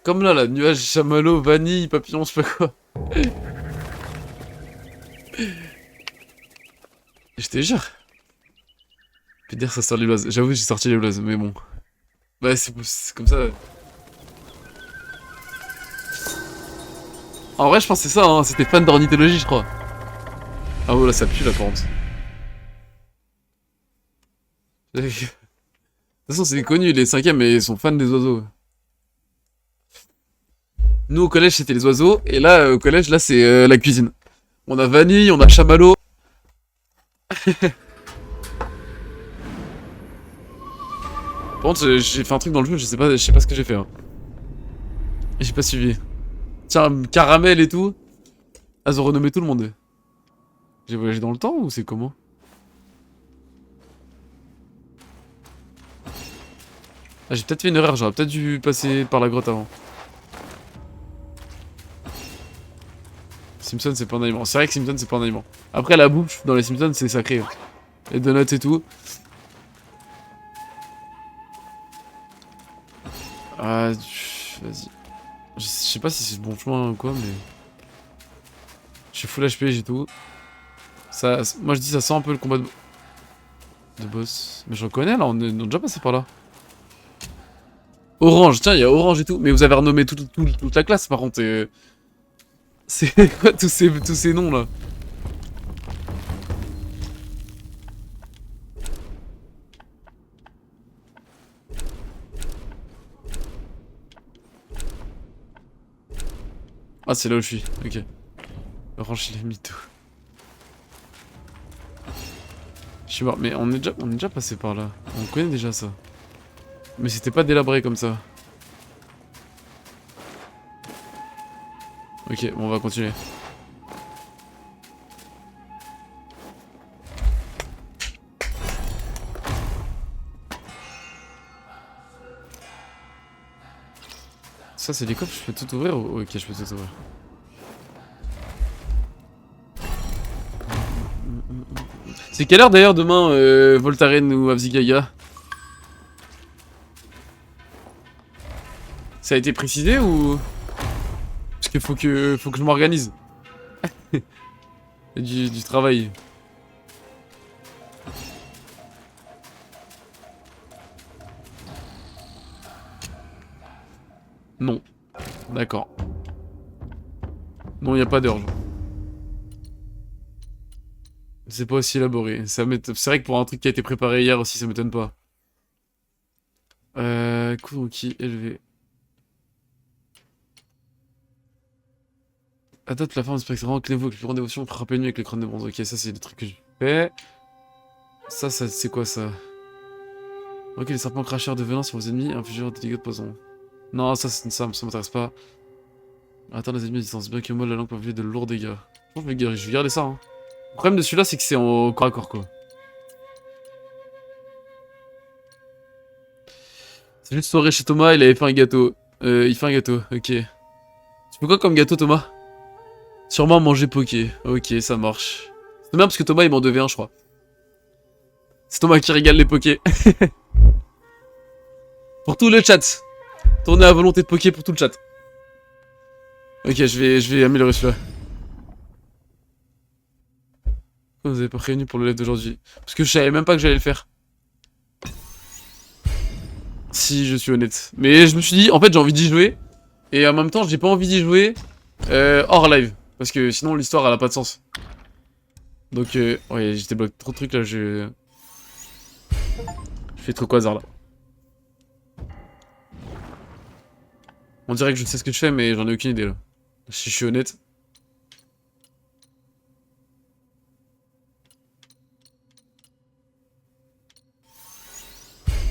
Comme là, nuage, chamallow, vanille, papillon, je sais pas quoi. Je te jure. Puis dire ça sort les blazes. J'avoue, j'ai sorti les blazes, mais bon. Bah c'est comme ça. En vrai je pense que c'est ça, hein. C'était fan d'ornithologie je crois. Ah oh là ça pue là par contre. De toute façon c'est connu, les cinquièmes mais ils sont fans des oiseaux. Nous au collège c'était les oiseaux, et là au collège là c'est la cuisine. On a vanille, on a chamallow. Par contre j'ai fait un truc dans le jeu, je sais pas ce que j'ai fait. Hein. J'ai pas suivi. Tiens, caramel et tout. Ah, ils ont renommé tout le monde. J'ai voyagé dans le temps ou c'est comment? Ah, j'ai peut-être fait une erreur, j'aurais peut-être dû passer par la grotte avant. Simpson c'est pas un aliment. C'est vrai que Simpson c'est pas un aliment. Après la bouffe dans les Simpsons c'est sacré. Les donuts et tout. Ah, vas-y. Je sais pas si c'est le bon chemin ou quoi, mais... Je suis full HP, j'ai tout. Ça, moi je dis ça sent un peu le combat de boss. Mais je reconnais là, on est déjà passé par là. Orange, tiens, il y a orange et tout. Mais vous avez renommé toute la classe par contre. C'est quoi tous ces noms là? Ah, c'est là où je suis, ok. Orange, il est mytho. Je suis mort, mais on est déjà passé par là. On connaît déjà ça. Mais c'était pas délabré comme ça. Ok, bon, on va continuer. Ça, c'est les coffres, je peux tout ouvrir ou... Ok, je peux tout ouvrir. C'est quelle heure d'ailleurs demain, Voltaren ou Avzigaga? Ça a été précisé ou... Parce qu'il faut que je m'organise. du travail. Non. D'accord. Non, il n'y a pas d'heure. C'est pas aussi élaboré. C'est vrai que pour un truc qui a été préparé hier aussi, ça m'étonne pas. Coût requis élevé. Adopte la forme spectrale, clé-vous avec le plus grande dévotion, frappez nu avec le crâne de bronze. Ok, ça c'est le truc que je fais. Ça c'est quoi ça? Ok, les serpents cracheurs de venin sur vos ennemis, infligeurs de dégâts de poison. Non, ça m'intéresse pas. Attends les ennemis à distance, bien que moi la langue peut infliger de lourds dégâts. Je vais garder ça. Hein. Le problème de celui-là, c'est que c'est en corps à corps quoi. C'est juste soirée chez Thomas, il avait fait un gâteau. Il fait un gâteau, ok. Tu fais quoi comme gâteau Thomas? Sûrement manger poké. Ok, ça marche. C'est bien parce que Thomas il m'en devait un, je crois. C'est Thomas qui régale les pokés. Pour tout le chat. Tournez à volonté de poké pour tout le chat. Ok, je vais améliorer celui-là. Vous avez pas prévenu pour le live d'aujourd'hui? Parce que je savais même pas que j'allais le faire. Si, je suis honnête. Mais je me suis dit, en fait j'ai envie d'y jouer. Et en même temps j'ai pas envie d'y jouer hors live. Parce que sinon l'histoire elle a pas de sens. Donc ouais, j'étais bloqué trop de trucs là, je fais trop hasard là. On dirait que je sais ce que je fais mais j'en ai aucune idée là. Si je suis honnête.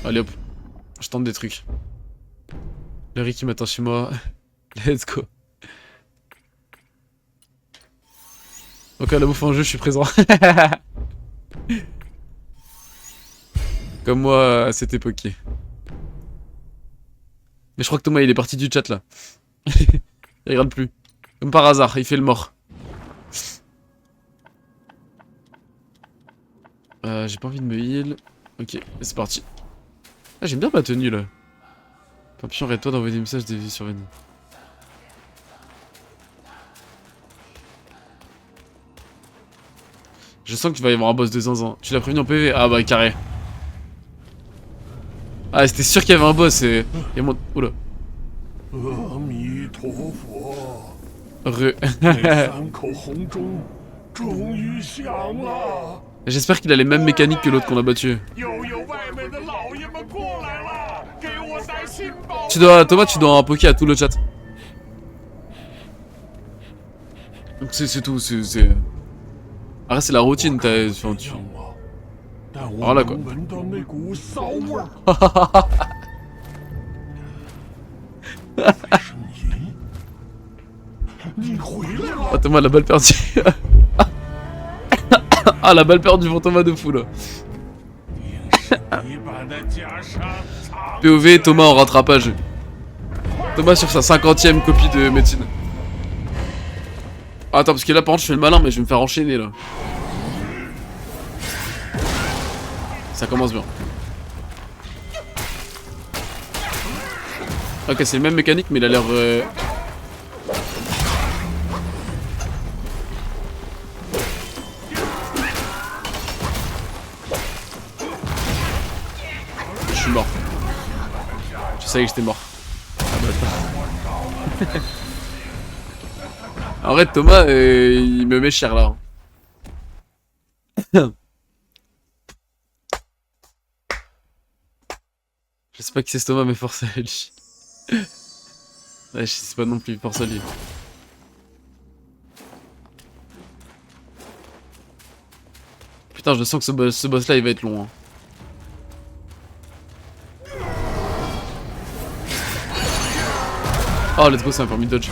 Allez hop. Je tente des trucs. Larry qui m'attend chez moi. Let's go. Ok, la bouffe en jeu, je suis présent. Comme moi à cette époque. Mais je crois que Thomas il est parti du chat là. Il regarde plus. Comme par hasard, il fait le mort. J'ai pas envie de me heal. Ok, c'est parti. Ah, j'aime bien ma tenue là. Papillon, arrête-toi d'envoyer des messages des vies sur Venus. Je sens qu'il va y avoir un boss de zinzin. Tu l'as prévenu en PV? Ah bah carré. Ah, c'était sûr qu'il y avait un boss. Et mon... Oula. 阿弥陀佛， Re... 那三口红钟终于响了， J'espère qu'il a les mêmes mécaniques que l'autre qu'on a battu. 又有外面的老爷们过来了，给我带信报。 Thomas, tu dois invoquer à tout le chat. C'est tout, c'est... Après, c'est la routine, enfin, tu... 但 好 我 了，哥 能闻到那股骚味儿。声音，你回来了。 Oh, Thomas, la balle perdue. Ah, la balle perdue pour Thomas de fou, là. 一般的袈裟藏 POV, Thomas en rattrapage. Thomas sur sa 50e copie de médecine. Ah, attends, parce que là, par contre, je fais le malin, mais je vais me faire enchaîner, là. Ça commence bien. Ok, c'est le même mécanique, mais il a l'air... Je suis mort. Je savais que j'étais mort. Ah, bâtard. En vrai, Thomas, il me met cher là. Je sais pas qui c'est ce Thomas, mais force à lui. Ouais, je sais pas non plus, force à lui. Putain, je sens que ce boss là il va être long. Hein. Oh, let's go, ça m'a permis de dodge.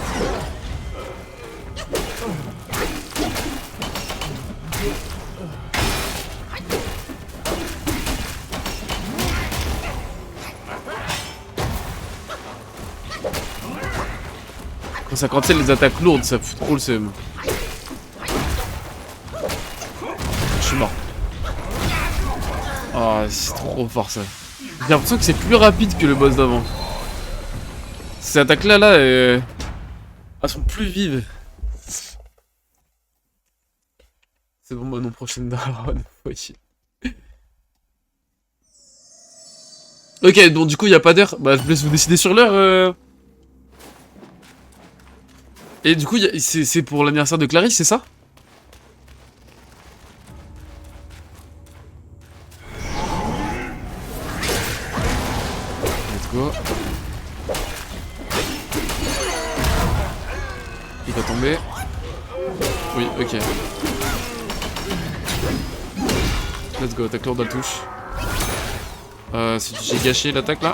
Quand ça cancelle les attaques lourdes, ça fout trop le seum. Je suis mort. Oh, c'est trop fort ça. J'ai l'impression que c'est plus rapide que le boss d'avant. Ces attaques là, elles sont plus vives. C'est bon, bah non, prochaine daronne. Oui. Ok, donc du coup, il n'y a pas d'heure. Bah, je vous laisse vous décider sur l'heure. Et du coup, c'est pour l'anniversaire de Clarisse, c'est ça? Let's go. Il va tomber. Oui, ok. Let's go, attaque lourde à la touche. J'ai gâché l'attaque là.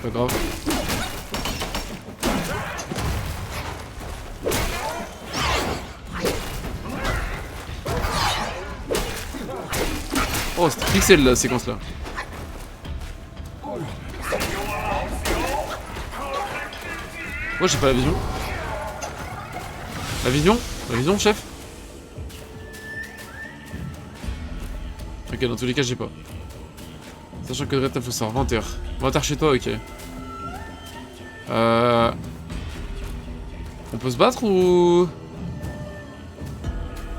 Pas grave. Oh, c'était pixel la séquence là. Moi j'ai pas la vision. La vision? La vision, chef? Ok, dans tous les cas, j'ai pas. Sachant que Red, il faut ça 20h. 20h chez toi, ok. On peut se battre ou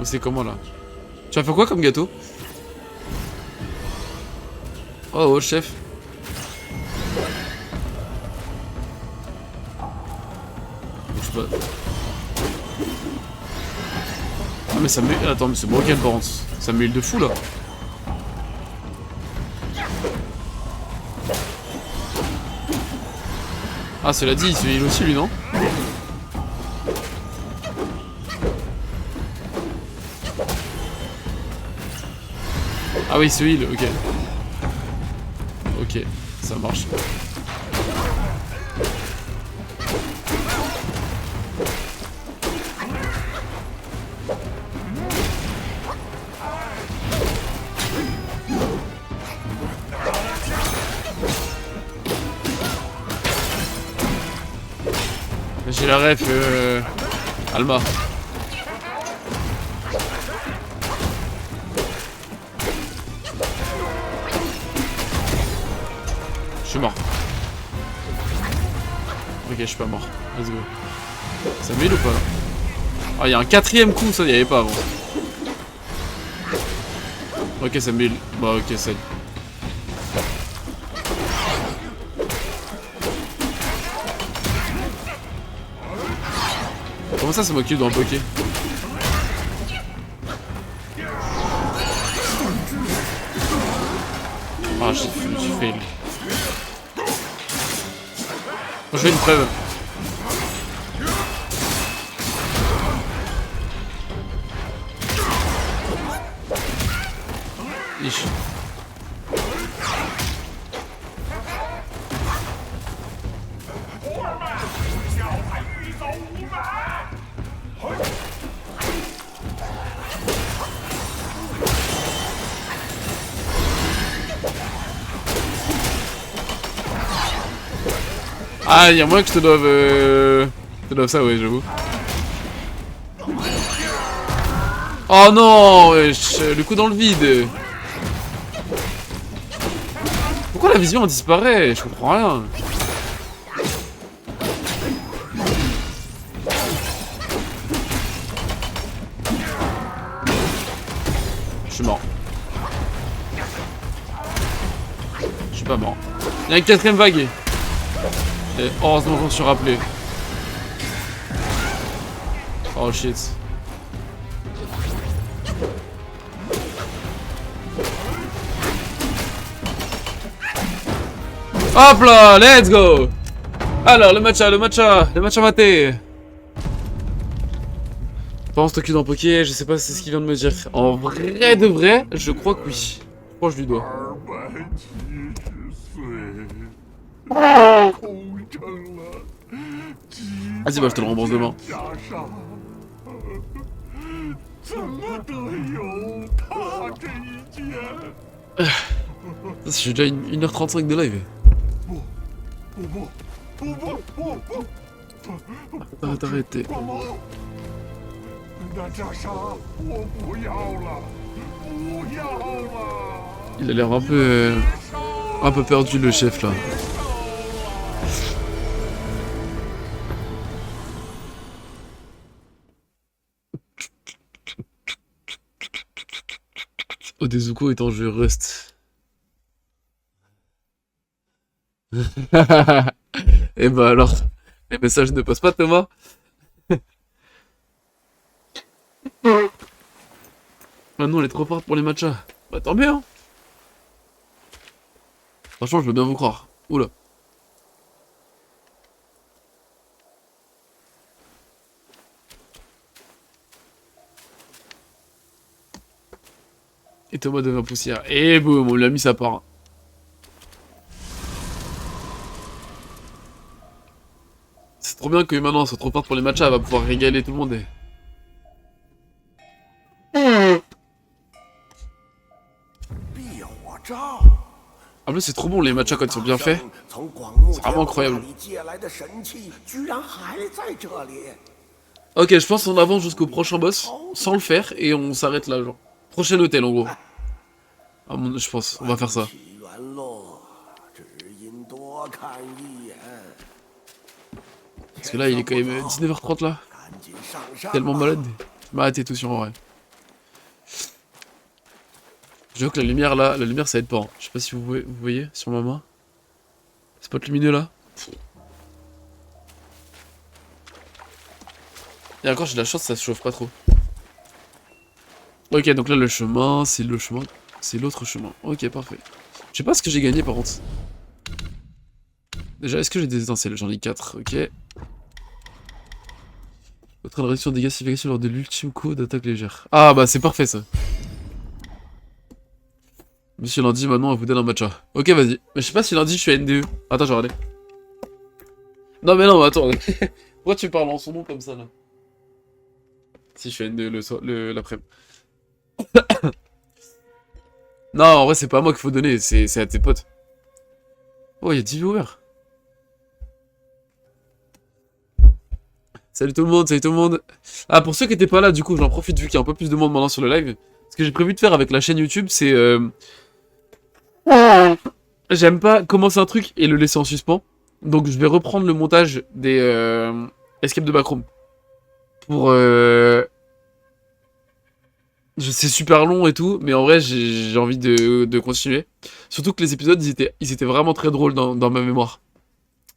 c'est comment là? Tu vas faire quoi comme gâteau? Oh, chef. Je sais pas. Ah mais ça me... Attends, mais c'est broken par contre. Ça me huile de fou là. Ah, cela dit, il se heal aussi lui, non? Ah oui, il se heal, ok. Ok, ça marche. J'ai la ref, Alma. Je suis mort. Ok, je suis pas mort. Let's go. Ça m'aide ou pas? Ah, il y a un quatrième coup, ça, il n'y avait pas avant. Ok, ça me build. Bah, ok, ça. Comment ça, c'est moi qui dois en poker? Ah, j'ai fail. Je fais une preuve. Ich. Ah, y'a moyen que je te doive... Je te doive ça, ouais, j'avoue. Oh non, wesh, le coup dans le vide. Pourquoi la vision disparaît? Je comprends rien. Je suis mort. Je suis pas mort. Il y a une quatrième vague. Et heureusement qu'on se suis rappelé. Oh shit. Hop là, let's go. Alors, le matcha maté. Pense Tokyo dans Poké, je sais pas si c'est ce qu'il vient de me dire. En vrai de vrai, je crois que oui. Je crois que je lui dois. 空成了 Vas-y, bah je te le rembourse demain. 袈裟，怎么得有他这一件？ Je suis déjà 1h35 de live. 不， Arrête, arrête. 帮忙！那袈裟我不要了，不要了！ Il a l'air un peu perdu le chef là. Odezuko est en jeu Rust. Et bah alors, les messages ne passent pas Thomas. Maintenant elle est trop forte pour les matchas. Bah tant mieux hein. Franchement je veux bien vous croire. Oula. Et Thomas devient poussière. Et boum, on lui a mis sa part. C'est trop bien que maintenant elle soit trop forte pour les matchas, elle va pouvoir régaler tout le monde. En plus c'est trop bon les matchas quand ils sont bien faits. C'est vraiment incroyable. Ok, je pense qu'on avance jusqu'au prochain boss sans le faire et on s'arrête là genre. Prochain hôtel en gros. Ah, je pense, on va faire ça. Parce que là il est quand même 19h30 là. Tellement malade. Je m'arrêtais tout sur en vrai. J'avoue que la lumière là, la lumière ça aide pas. Hein. Je sais pas si vous voyez sur ma main. Spot lumineux là. Et encore j'ai de la chance, ça se chauffe pas trop. Ok, donc là le chemin, c'est le chemin. C'est l'autre chemin. Ok, parfait. Je sais pas ce que j'ai gagné par contre. Déjà, est-ce que j'ai des étincelles? J'en ai 4, ok. Votre réduction de dégâts significatifs lors de l'ultime coup d'attaque légère. Ah bah c'est parfait ça. Monsieur Lundi, maintenant on vous donne un matcha. Ok, vas-y. Mais je sais pas si lundi je suis à NDE. Attends, je vais regarder. Non mais non, mais attends. Pourquoi tu parles en son nom comme ça là? Si je suis à NDE l'après-midi. Non, en vrai c'est pas à moi qu'il faut donner, c'est à tes potes. Oh, il y a 10 viewers. Salut tout le monde, salut tout le monde. Ah, pour ceux qui étaient pas là, du coup, j'en profite vu qu'il y a un peu plus de monde maintenant sur le live. Ce que j'ai prévu de faire avec la chaîne YouTube, c'est... J'aime pas commencer un truc et le laisser en suspens. Donc je vais reprendre le montage des Escape de Backroom. Pour C'est super long et tout, mais en vrai, j'ai envie de continuer. Surtout que les épisodes, ils étaient vraiment très drôles dans ma mémoire.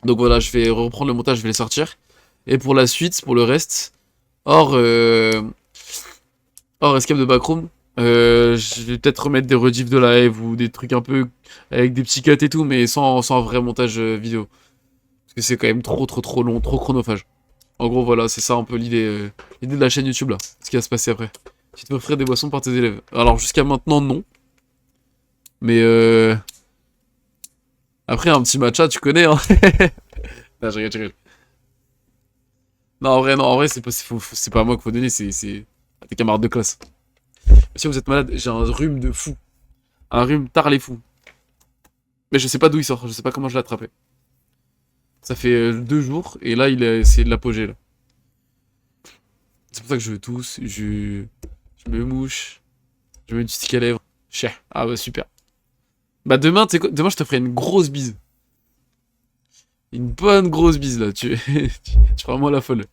Donc voilà, je vais reprendre le montage, je vais les sortir. Et pour la suite, pour le reste, hors, euh, hors Escape de Backroom, je vais peut-être remettre des rediffs de live ou des trucs un peu avec des petits cuts et tout, mais sans vrai montage vidéo. Parce que c'est quand même trop long, trop chronophage. En gros, voilà, c'est ça un peu l'idée de la chaîne YouTube là, ce qui va se passer après. Tu te m'offrir des boissons par tes élèves. Alors jusqu'à maintenant, non. Mais après, un petit matcha, tu connais, hein. Non, je rigole. Non, en vrai, c'est pas à moi qu'il faut donner, c'est à tes camarades de classe. Si vous êtes malade, j'ai un rhume de fou. Un rhume tard les fous. Mais je sais pas d'où il sort, je sais pas comment je l'ai attrapé. Ça fait 2 jours, et là, c'est de l'apogée, là. C'est pour ça que je tousse, je me mouche, je me mets du stick à lèvres. Chais. Ah bah super. Bah demain, tu sais quoi, demain je te ferai une grosse bise. Une bonne grosse bise là, tu feras moi la folle.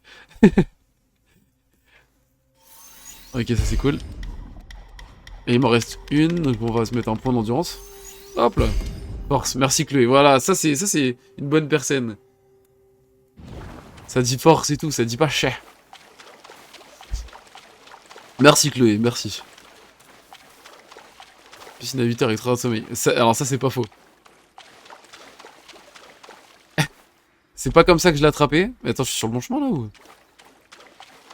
Ok, ça c'est cool. Et il m'en reste une, donc on va se mettre un point d'endurance. Hop là. Force, merci Chloé. Voilà, ça c'est une bonne personne. Ça dit force et tout, ça dit pas chais. Merci Chloé, merci. Piscine à 8h avec 3 heures de sommeil. Alors ça c'est pas faux. C'est pas comme ça que je l'ai attrapé. Mais attends, je suis sur le bon chemin là ou?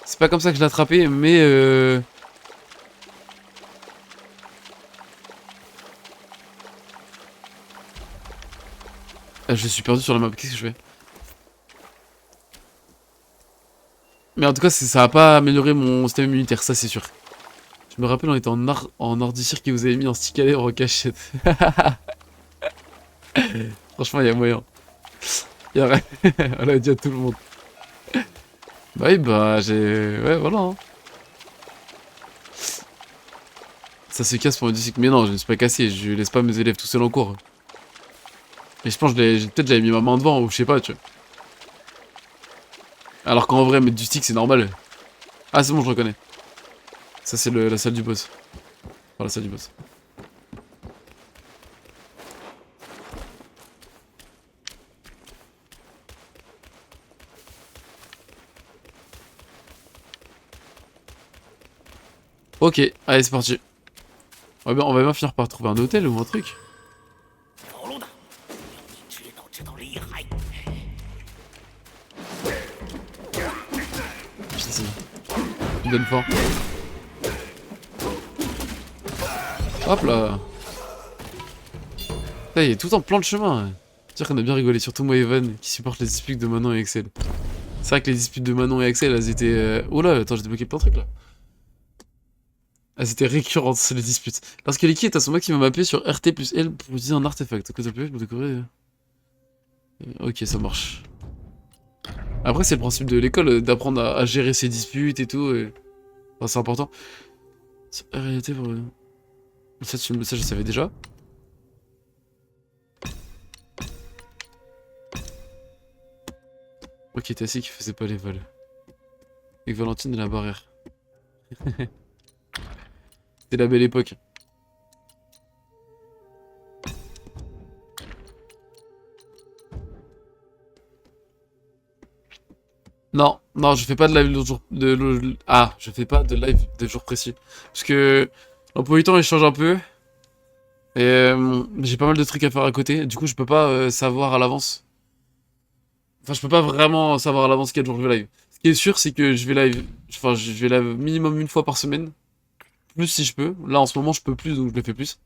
C'est pas comme ça que je l'ai attrapé, mais je suis perdu sur la map, qu'est-ce que je fais? Mais en tout cas, ça a pas amélioré mon système immunitaire, ça c'est sûr. Je me rappelle, on était en ardicir qui vous avait mis un stick à lèvres en cachette. Franchement, il y a moyen. Y a rien. On l'a dit à tout le monde. Bah oui, bah j'ai... Ouais, voilà. Hein. Ça se casse pour un disque. Mais non, je ne suis pas cassé, je laisse pas mes élèves tout seuls en cours. Et je pense que peut-être j'avais mis ma main devant, ou je sais pas, tu vois. Alors qu'en vrai, mettre du stick, c'est normal. Ah, c'est bon, je reconnais. Ça, c'est la salle du boss. Enfin, la salle du boss. Ok, allez, c'est parti. On va bien finir par trouver un hôtel ou un truc. 走路的，知道厉害。Putain, ça me donne faim. Hop là. Putain, il est tout en plan de chemin. C'est-à-dire qu'on a bien rigolé, surtout moi et Evan, qui supporte les disputes de Manon et Axel. C'est vrai que les disputes de Manon et Axel, elles étaient... Oh là, attends, j'ai débloqué plein de trucs là. Elles étaient récurrentes, les disputes. Lorsque l'équipe est à son maximum appuyé sur RT plus L pour utiliser un artefact. Que ça peut décorer. Ok, ça marche. Après, c'est le principe de l'école, d'apprendre à gérer ses disputes et tout. Enfin, c'est important. Réalité pour... Ça, ça, je savais déjà. Ok, t'as assis qui faisait pas les vols. Avec Valentine et la barrière. C'était la belle époque. Non, non, je fais pas de live le jour Ah, je fais pas de live de jour précis. Parce que l'emploi du temps il change un peu. Et j'ai pas mal de trucs à faire à côté. Du coup, je peux pas savoir à l'avance. Enfin, je peux pas vraiment savoir à l'avance quel jour je vais live. Ce qui est sûr, c'est que je vais live. Enfin, je vais live minimum une fois par semaine. Plus si je peux. Là, en ce moment, je peux plus, donc je le fais plus.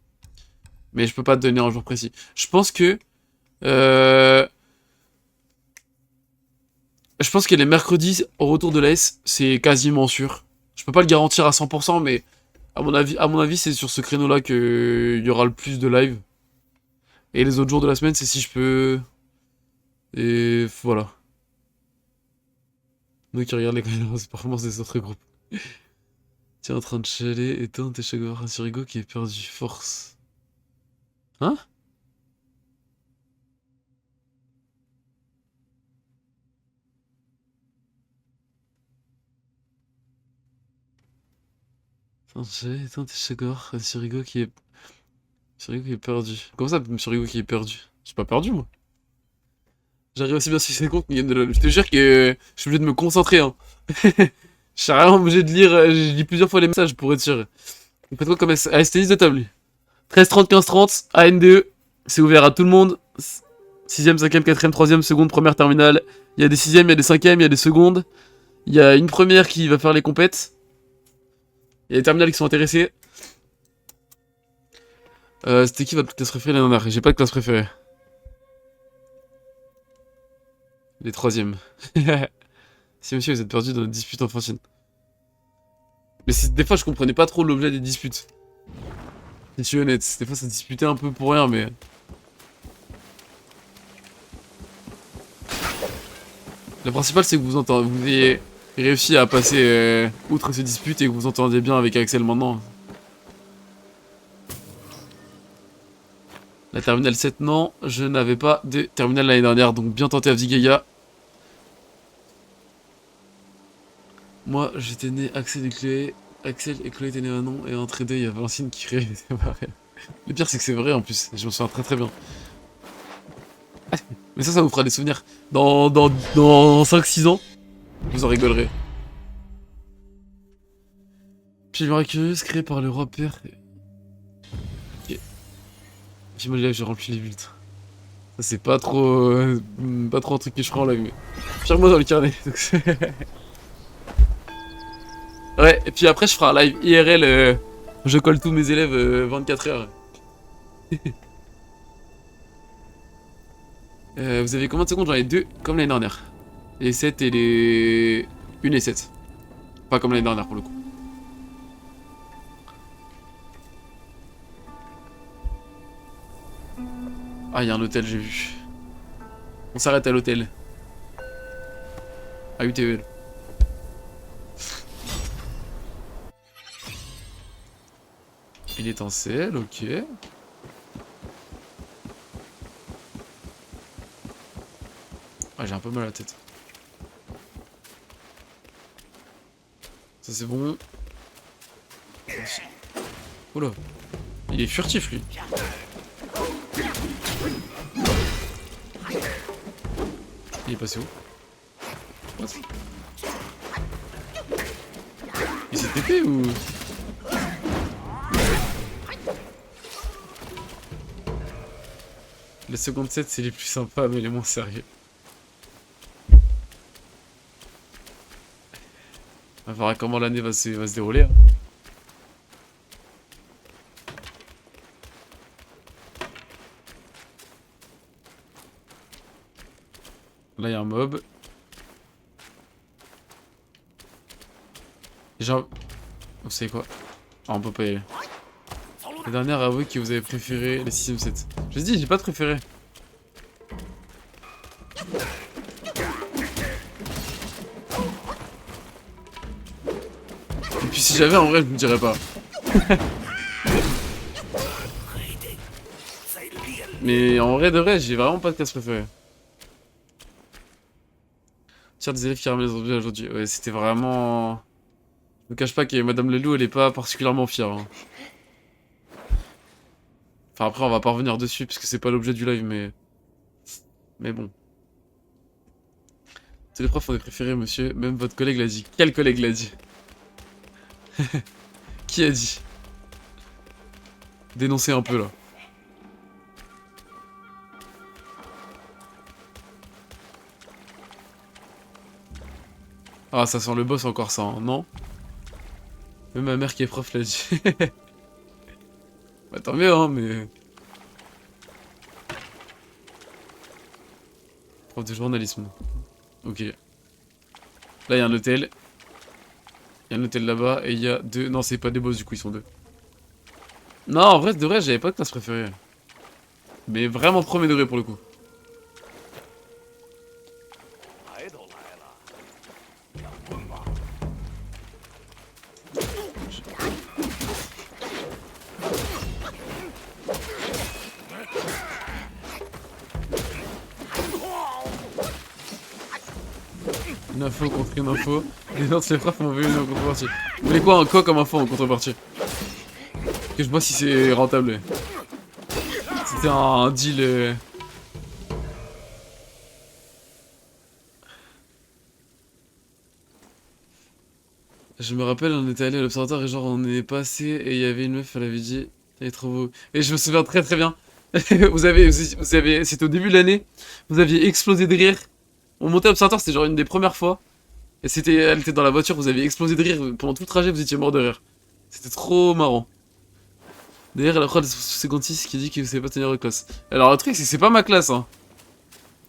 Mais je peux pas te donner un jour précis. Je pense que... Euh... Je pense que les mercredis, au retour de l'AS, c'est quasiment sûr. Je peux pas le garantir à 100%, mais à mon avis, c'est sur ce créneau-là qu'il y aura le plus de live. Et les autres jours de la semaine, c'est si je peux. Et voilà. Nous qui regardent les performances des autres groupes. Tiens, en train de chialer, éteins tes chagrins sur Hugo qui est perdu force. Hein? Attends, t'es Chagor, Monsieur Rigaud qui est... Monsieur Rigaud qui est perdu. Comment ça, Monsieur Rigaud qui est perdu? Je suis pas perdu, moi. J'arrive aussi bien sur ces comptes, Game de LoL. Je te jure que je suis obligé de me concentrer, hein. Je suis vraiment obligé de lire, je lis plusieurs fois les messages pour être sûr. Vous faites quoi comme tennis de table? 13-30, 15-30, ANDE, c'est ouvert à tout le monde. 6ème, 5ème, 4ème, 3ème, seconde, première, terminale. Il y a des 6ème, il y a des 5ème, il y a des secondes. Il y a une première qui va faire les compètes. Il y a des terminales qui sont intéressés. C'était qui votre classe préférée l'année dernière? J'ai pas de classe préférée. Les 3ème. Si monsieur, vous êtes perdu dans une dispute enfantine. Mais des fois, je comprenais pas trop l'objet des disputes. Si je suis honnête, des fois, ça disputait un peu pour rien, mais... Le principal, c'est que vous ayez réussi à passer outre ces disputes et que vous entendiez bien avec Axel maintenant. La terminale 7, non. Je n'avais pas de terminale l'année dernière, donc bien tenté Avdigaya. Moi, j'étais né Axel et Chloé. Axel et Chloé étaient nés un an, et entre deux, il y a Valentine qui créait. Le pire, c'est que c'est vrai en plus. Je m'en souviens très très bien. Mais ça vous fera des souvenirs. Dans 5-6 ans, vous en rigolerez. Puis curieuse créé par le roi père. Ok. Puis moi, j'ai rempli les bulletins. Ça, c'est pas trop un truc que je ferai en live, mais. Pire-moi dans le carnet. Ouais, et puis après, je ferai un live IRL. Je colle tous mes élèves 24 heures. Vous avez combien de secondes? J'en ai 2, comme l'année dernière. Les 7 et les... 1 et 7. Pas comme l'année dernière, pour le coup. Ah, il y a un hôtel, j'ai vu. On s'arrête à l'hôtel. À UTL. Une étincelle, ok. Ah, j'ai un peu mal à la tête. Ça c'est bon. Oula. Il est furtif lui. Il est passé où? What? Il s'est TP ou... Les secondes 7 c'est les plus sympas mais les moins sérieux. On va voir comment l'année va se dérouler. Hein. Là il y a un mob. Genre... Vous savez quoi? Ah, on peut pas y aller. La dernière, avouez que vous avez préféré les 6ème 7. Je vous dis, j'ai pas de préféré. Et puis si j'avais, en vrai, je me dirais pas. Mais en vrai de vrai, j'ai vraiment pas de classe préférée. Tiens, des élèves qui ramènent les objets aujourd'hui. Ouais, c'était vraiment... Je me cache pas que Madame Lelou, elle est pas particulièrement fière. Hein. Enfin après on va pas revenir dessus parce que c'est pas l'objet du live mais bon. Tous les profs ont des préférés monsieur, même votre collègue l'a dit. Quel collègue l'a dit? Qui a dit? Dénoncez un peu là. Ah ça sent le boss encore ça, hein, non? Même ma mère qui est prof l'a dit. Bah tant mieux hein mais... Prof de journalisme. Ok. Là il y a un hôtel. Il y a un hôtel là-bas et il y a 2... Non c'est pas des boss du coup ils sont 2. Non en vrai de vrai j'avais pas de classe préférée. Mais vraiment premier degré pour le coup. info contre une info. Les autres ses frères m'ont envoyé une contrepartie. Vous voulez quoi, comme info en contrepartie? Que je vois si c'est rentable. C'était un deal. Je me rappelle, on était allé à l'observatoire et genre on est passé et il y avait une meuf, elle avait dit, elle est trop beau. Et je me souviens très très bien. C'était au début de l'année. Vous aviez explosé de rire. On montait à l'observatoire, c'était genre une des premières fois. Et elle était dans la voiture, vous aviez explosé de rire. Pendant tout le trajet, vous étiez mort de rire. C'était trop marrant. D'ailleurs, la phrase 56 qui dit que vous savez pas tenir de classe. Alors, le truc, c'est que c'est pas ma classe, hein.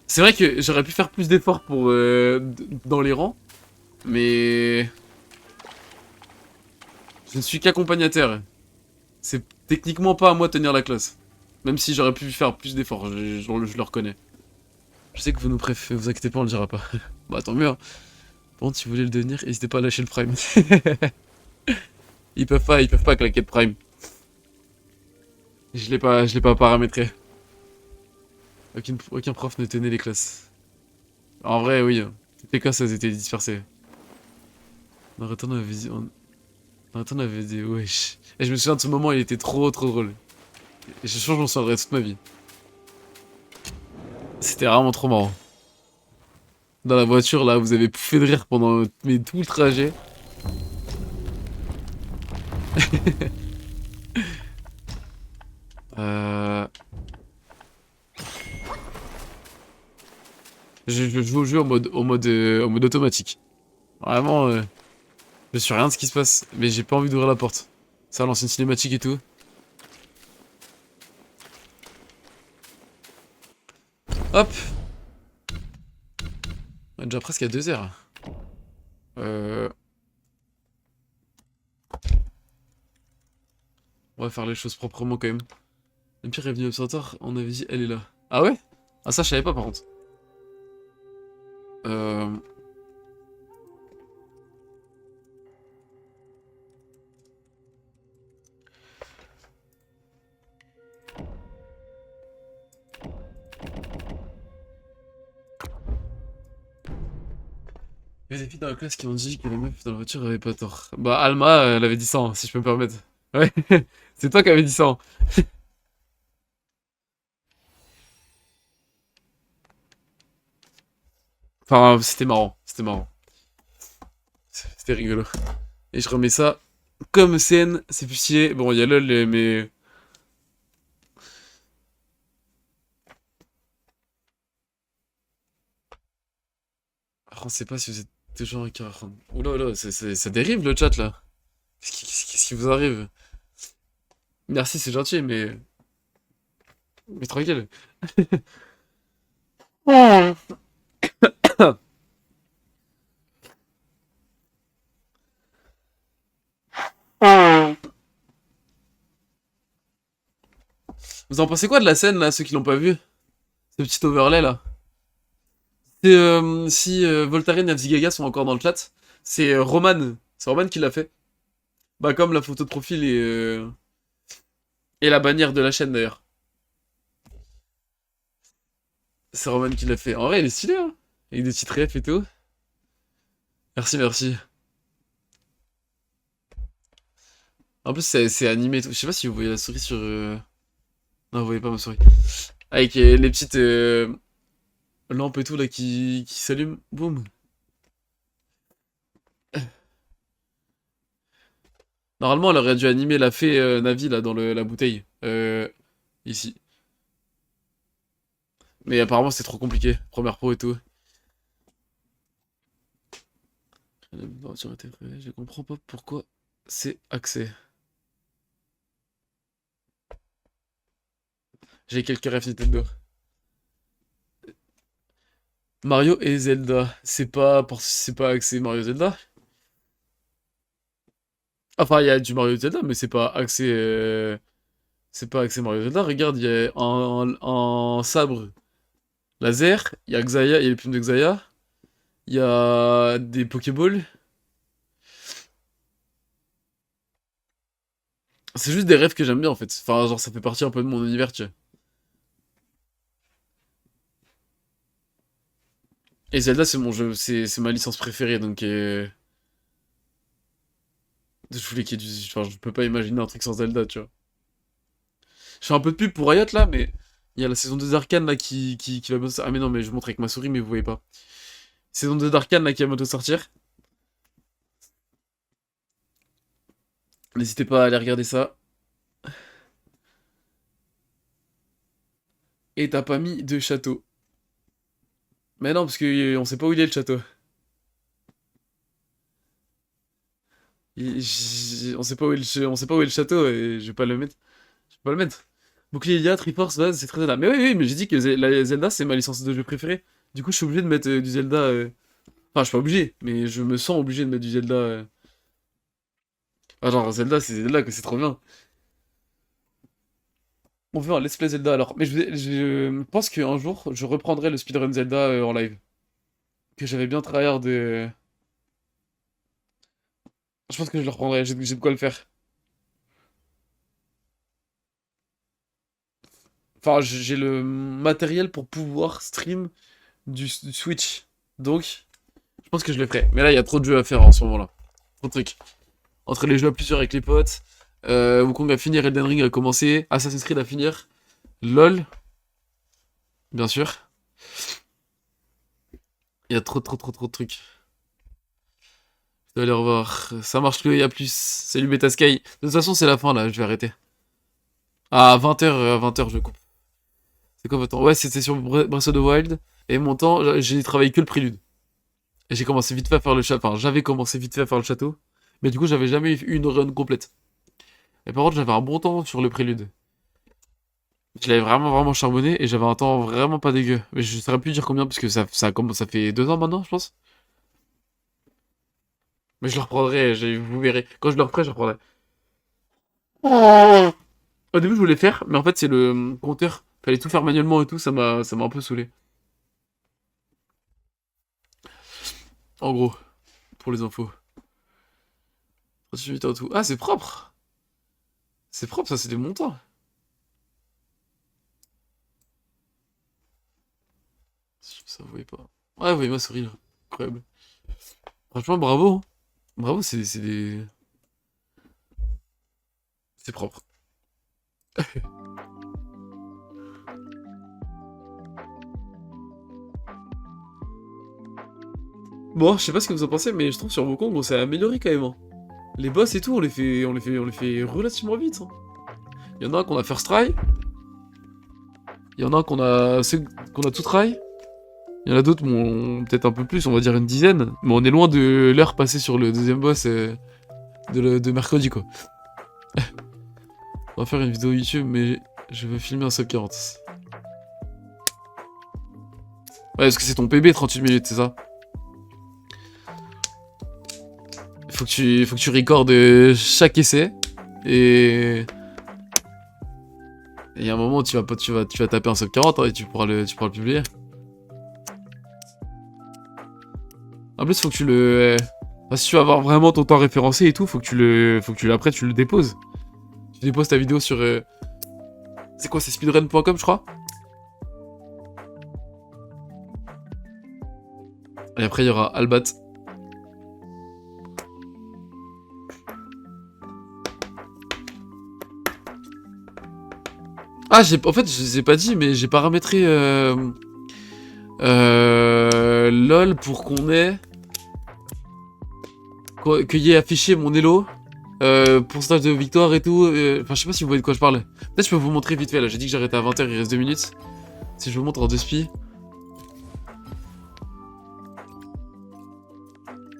C'est vrai que j'aurais pu faire plus d'efforts pour dans les rangs. Mais. Je ne suis qu'accompagnateur. C'est techniquement pas à moi de tenir la classe. Même si j'aurais pu faire plus d'efforts, je le reconnais. Je sais que vous nous préférez, vous inquiétez pas, on le dira pas. Bah tant mieux, hein. Par contre, si vous voulez le devenir, n'hésitez pas à lâcher le prime. Ils peuvent pas claquer de prime. Je l'ai pas paramétré. Aucun prof ne tenait les classes. En vrai, oui. Toutes les classes, elles étaient dispersées. Naruto avait dit, wesh. Et je me souviens de ce moment, il était trop drôle. Et je suis sûr que j'en souviendrai toute ma vie. C'était vraiment trop marrant. Dans la voiture, là, vous avez pouffé de rire pendant tout le trajet. Je joue au jeu en mode automatique. Vraiment, je suis rien de ce qui se passe, mais j'ai pas envie d'ouvrir la porte. Ça lance une cinématique et tout. Hop. On est déjà presque à 2 heures. On va faire les choses proprement quand même. L'Empire est venu observatoire, on avait dit elle est là. Ah ouais? Ah ça je savais pas par contre. Il y a des filles dans la classe qui ont dit que la meuf dans la voiture avait pas tort. Bah Alma, elle avait dit ça, hein, si je peux me permettre. Ouais, c'est toi qui avais dit ça, hein. Enfin, c'était marrant, c'était marrant. C'était rigolo. Et je remets ça comme scène, c'est plus stylé. Bon, il y a LOL, mais... Alors, on sait pas si vous êtes toujours un caracan. Oula, oula, ça dérive le chat, là. Qu'est-ce qui vous arrive? Merci, c'est gentil, mais... Mais tranquille. Vous en pensez quoi de la scène, là, ceux qui l'ont pas vu? Ce petit overlay, là. Si Voltaren et Avzigaga sont encore dans le chat, c'est Roman. C'est Roman qui l'a fait. Bah comme la photo de profil et la bannière de la chaîne d'ailleurs. C'est Roman qui l'a fait. En vrai, il est stylé, hein. Avec des petites refs et tout. Merci, merci. En plus, c'est animé et tout. Je sais pas si vous voyez la souris sur... Non, vous voyez pas ma souris. Avec les petites lampes et tout là qui s'allument. Boum. Normalement, elle aurait dû animer la fée Navi là dans la bouteille. Ici. Mais apparemment, c'est trop compliqué. Première pro et tout. Je comprends pas pourquoi c'est accès. J'ai quelques refs Nintendo. Mario et Zelda. C'est pas accès Mario Zelda. Enfin, il y a du Mario Zelda, mais c'est pas accès. C'est pas accès Mario Zelda. Regarde, il y a un sabre laser. Il y a Xayah, il y a les plumes de Xayah. Il y a des Pokéballs. C'est juste des rêves que j'aime bien en fait. Enfin, genre, ça fait partie un peu de mon univers, tu vois. Et Zelda, c'est mon jeu, c'est ma licence préférée, donc je voulais qu'il y ait du... Enfin, je peux pas imaginer un truc sans Zelda, tu vois. Je fais un peu de pub pour Riot, là, mais il y a la saison 2 d'Arcane, là, qui va bientôt... Ah, mais non, mais je montre avec ma souris, mais vous voyez pas. Saison 2 d'Arcane, là, qui va bientôt sortir. N'hésitez pas à aller regarder ça. Et t'as pas mis de château. Mais non, parce que on sait pas où il est, le château. On sait pas où est on sait pas où est le château, et je vais pas le mettre. Je vais pas le mettre. Bouclier Ilia, Triforce, base, c'est très Zelda. Mais oui, oui, mais j'ai dit que la Zelda, c'est ma licence de jeu préférée. Du coup, je suis obligé de mettre du Zelda. Enfin, je suis pas obligé, mais je me sens obligé de mettre du Zelda. Ah, genre, Zelda, c'est Zelda, que c'est trop bien. On veut un Let's Play Zelda alors. Mais je pense qu'un jour, je reprendrai le speedrun Zelda en live. Que j'avais bien tryhard de. Je pense que je le reprendrai, j'ai de quoi le faire. Enfin, j'ai le matériel pour pouvoir stream du Switch. Donc, je pense que je le ferai. Mais là, il y a trop de jeux à faire en ce moment-là. Trop de trucs. Entre les jeux à plusieurs avec les potes, Wukong à finir, Elden Ring à commencer, Assassin's Creed à finir, LOL, bien sûr. Il y a trop de trucs. Je dois aller revoir. Ça marche le à plus. Salut Betasky. De toute façon, c'est la fin là, je vais arrêter. À 20h, je coupe. C'est quoi votre temps? Ouais, c'était sur Breath of the Wild. Et mon temps, j'ai travaillé que le prélude. Et j'ai commencé vite fait à faire le château. Enfin, j'avais commencé vite fait à faire le château. Mais du coup, j'avais jamais eu une run complète. Et par contre, j'avais un bon temps sur le prélude. Je l'avais vraiment charbonné et j'avais un temps vraiment pas dégueu. Mais je saurais plus dire combien parce que ça fait 2 ans maintenant, je pense. Mais je le reprendrai, vous verrez. Quand je le referai, je le reprendrai. Au début, je voulais faire, mais en fait, c'est le compteur. Fallait tout faire manuellement et tout, ça m'a un peu saoulé. En gros, pour les infos. 38 en tout. Ah, c'est propre! C'est propre, ça, c'est des montants. Ça, vous voyez pas. Ouais, vous voyez ma souris, là. Incroyable. Franchement, bravo, hein. Bravo, c'est des... C'est propre. Bon, je sais pas ce que vous en pensez, mais je trouve sur Wukong, on s'est amélioré quand même, hein. Les boss et tout, on les fait relativement vite, hein. Il y en a un qu'on a first try. Il y en a un qu'on a tout try. Il y en a d'autres, bon, peut-être un peu plus, on va dire une dizaine. Mais on est loin de l'heure passée sur le deuxième boss de mercredi, quoi. On va faire une vidéo YouTube, mais je veux filmer un sub 40. Ouais, parce que c'est ton PB 38 minutes, c'est ça? Faut que tu recordes chaque essai. Et... il y a un moment où tu vas taper un sub 40 hein, et tu pourras le publier. En plus, faut que tu le... Enfin, si tu veux avoir vraiment ton temps référencé et tout, faut que après tu le déposes. Tu déposes ta vidéo sur... C'est quoi, c'est speedrun.com, je crois? Et après, il y aura Albat. Ah, en fait, je les ai pas dit, mais j'ai paramétré LOL pour qu'on ait... qu'il y ait affiché mon elo, pourcentage de victoire et tout. Enfin, je sais pas si vous voyez de quoi je parle. Peut-être je peux vous montrer vite fait, là. J'ai dit que j'arrêtais à 20h, il reste 2 minutes. Si je vous montre en 2 spi.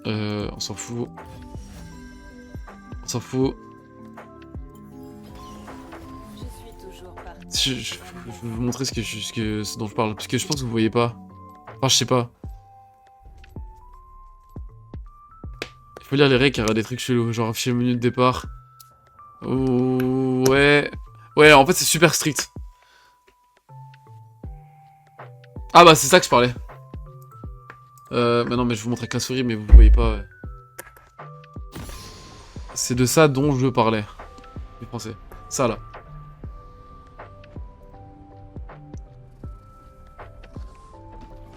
On s'en fout. On s'en fout. Je vais vous montrer ce dont je parle, parce que je pense que vous voyez pas. Enfin, je sais pas. Il faut lire les règles car il y a des trucs chelous, genre afficher le menu de départ. Ouais. Ouais, en fait, c'est super strict. Ah bah, c'est ça que je parlais. Mais non, mais je vous montre avec la souris, mais vous voyez pas. Ouais. C'est de ça dont je parlais. Les français. Ça, là.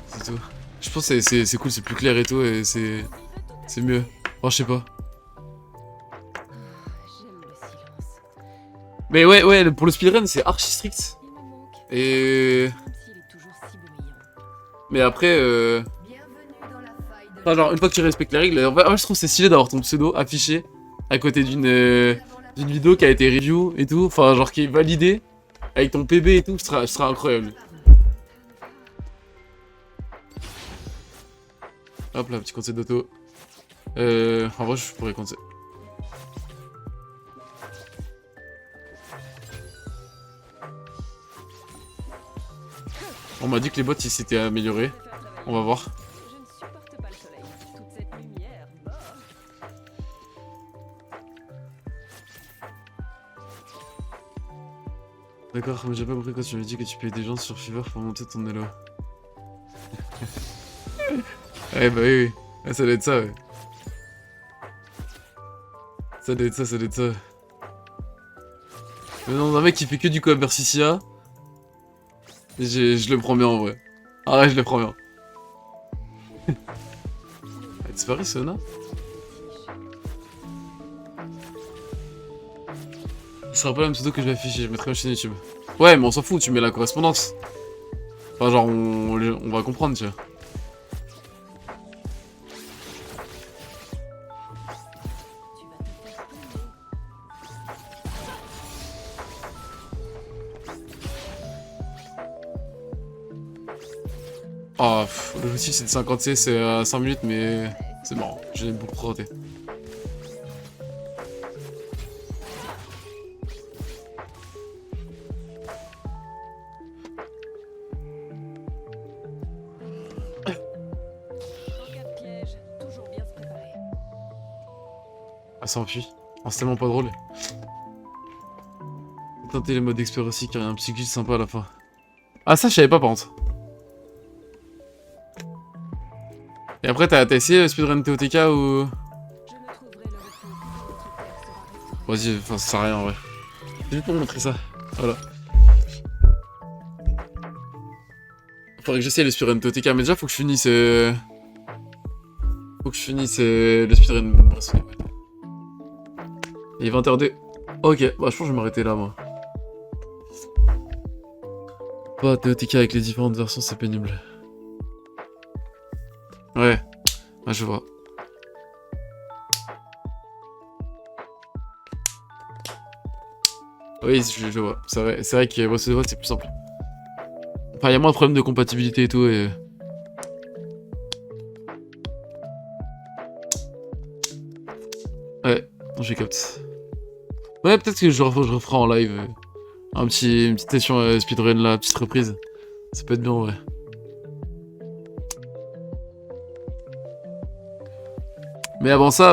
C'est tout. Je pense que c'est cool, c'est plus clair et tout, et c'est mieux. Oh, je sais pas. J'aime le silence. Mais ouais, pour le speedrun, c'est archi strict. Il me manque, Et... comme s'il est toujours si bruyant. Mais après, Bienvenue dans la faille de enfin, genre, une fois que tu respectes les règles, en vrai, je trouve que c'est stylé d'avoir ton pseudo affiché à côté d'une vidéo qui a été review et tout. Enfin, genre, qui est validée, avec ton PB et tout, ce sera incroyable. Hop là, petit conseil d'auto. En vrai, je pourrais conseiller. On m'a dit que les bots ils s'étaient améliorés. On va voir. Je ne supporte pas le soleil. Toute cette lumière, bah. D'accord, mais j'ai pas compris quand tu m'as dit que tu payais des gens sur Fiverr pour monter ton elo. Ouais, bah oui. Ah, ça doit être ça, ouais. Ça doit être ça, ça doit être ça. Le nom d'un mec qui fait que du commerce ici, là. Je le prends bien en vrai. Ah ouais, je le prends bien. Elle disparaît, Sona? Ce sera pas la même pseudo que je vais afficher, je mettrai ma chaîne YouTube. Ouais, mais on s'en fout, tu mets la correspondance. Enfin, genre, on va comprendre, tu vois. Tu vas te faire tomber. Ah, l'objectif c'est de 50 CS à 5 minutes, mais c'est marrant, j'ai beaucoup raté. En cas de piège, toujours bien se préparer. Ah, ça enfuit. Oh, c'est tellement pas drôle. Tenter les modes expert aussi, car il y a un petit glitch sympa à la fin. Ah, ça, je savais pas, par contre. Et après, t'as essayé speedrun TOTK ou... Je me trouverai le repos quand notre terre sera restaurée. Vas-y, enfin, ça sert à rien en vrai. C'est juste pour montrer ça. Voilà. Faudrait que j'essaye le speedrun TOTK, mais déjà, faut que je finisse... Faut que je finisse le speedrun Breath of the Wild. Il est 20h02. Ok, bah je pense que je vais m'arrêter là, moi. Pas TOTK avec les différentes versions, c'est pénible. Ouais, je vois. Oui, je vois. C'est vrai que Breath of the Wild, c'est plus simple. Enfin, il y a moins de problèmes de compatibilité et tout, et... Ouais, j'ai capte. Ouais, peut-être que je referai en live une petite session speedrun là, petite reprise. Ça peut être bien en vrai. Mais avant ça,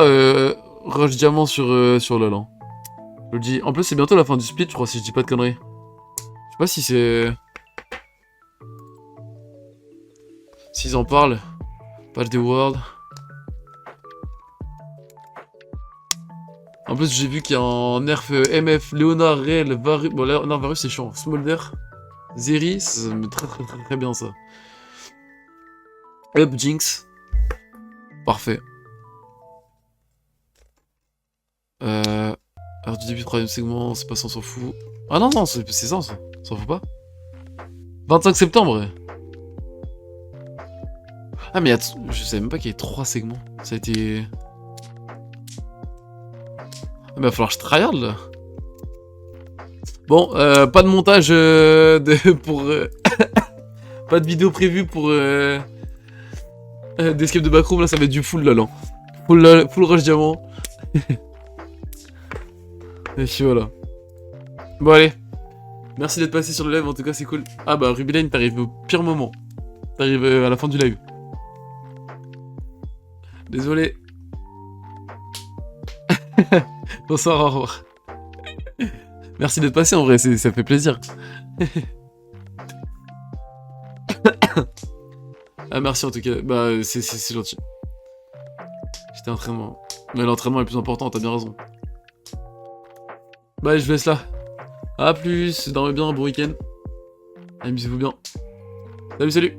rush diamant sur LoL. Hein. Je le dis. En plus, c'est bientôt la fin du split, je crois, si je dis pas de conneries. Je sais pas si c'est... S'ils en parlent. Page des Worlds. En plus, j'ai vu qu'il y a un nerf MF, Léonard, Rel, Varus... Bon, Léonard, Varus, c'est chiant. Smolder, Zeri, ça me met très bien, ça. Up, Jinx. Parfait. Alors, du début du 3ème segment, c'est pas ça, on s'en fout. Ah non, c'est ça, on s'en fout pas. 25 septembre. Ah, mais je savais même pas qu'il y avait 3 segments. Ça a été... Ah, mais va falloir que je tryhard là. Bon, pas de montage pour... pas de vidéo prévue pour... d'escape de backroom, là ça va être du full lol. Hein. Full rush diamant. Et puis voilà. Bon allez. Merci d'être passé sur le live, en tout cas c'est cool. Ah bah Rubyline, t'arrives au pire moment. T'arrives à la fin du live. Désolé. Bonsoir, au revoir. Merci d'être passé en vrai, ça fait plaisir. Ah merci en tout cas, bah c'est gentil. J'étais entraînement. Mais l'entraînement est le plus important, t'as bien raison. Bah je vous laisse là. A plus, dormez bien, bon week-end. Amusez-vous bien. Salut.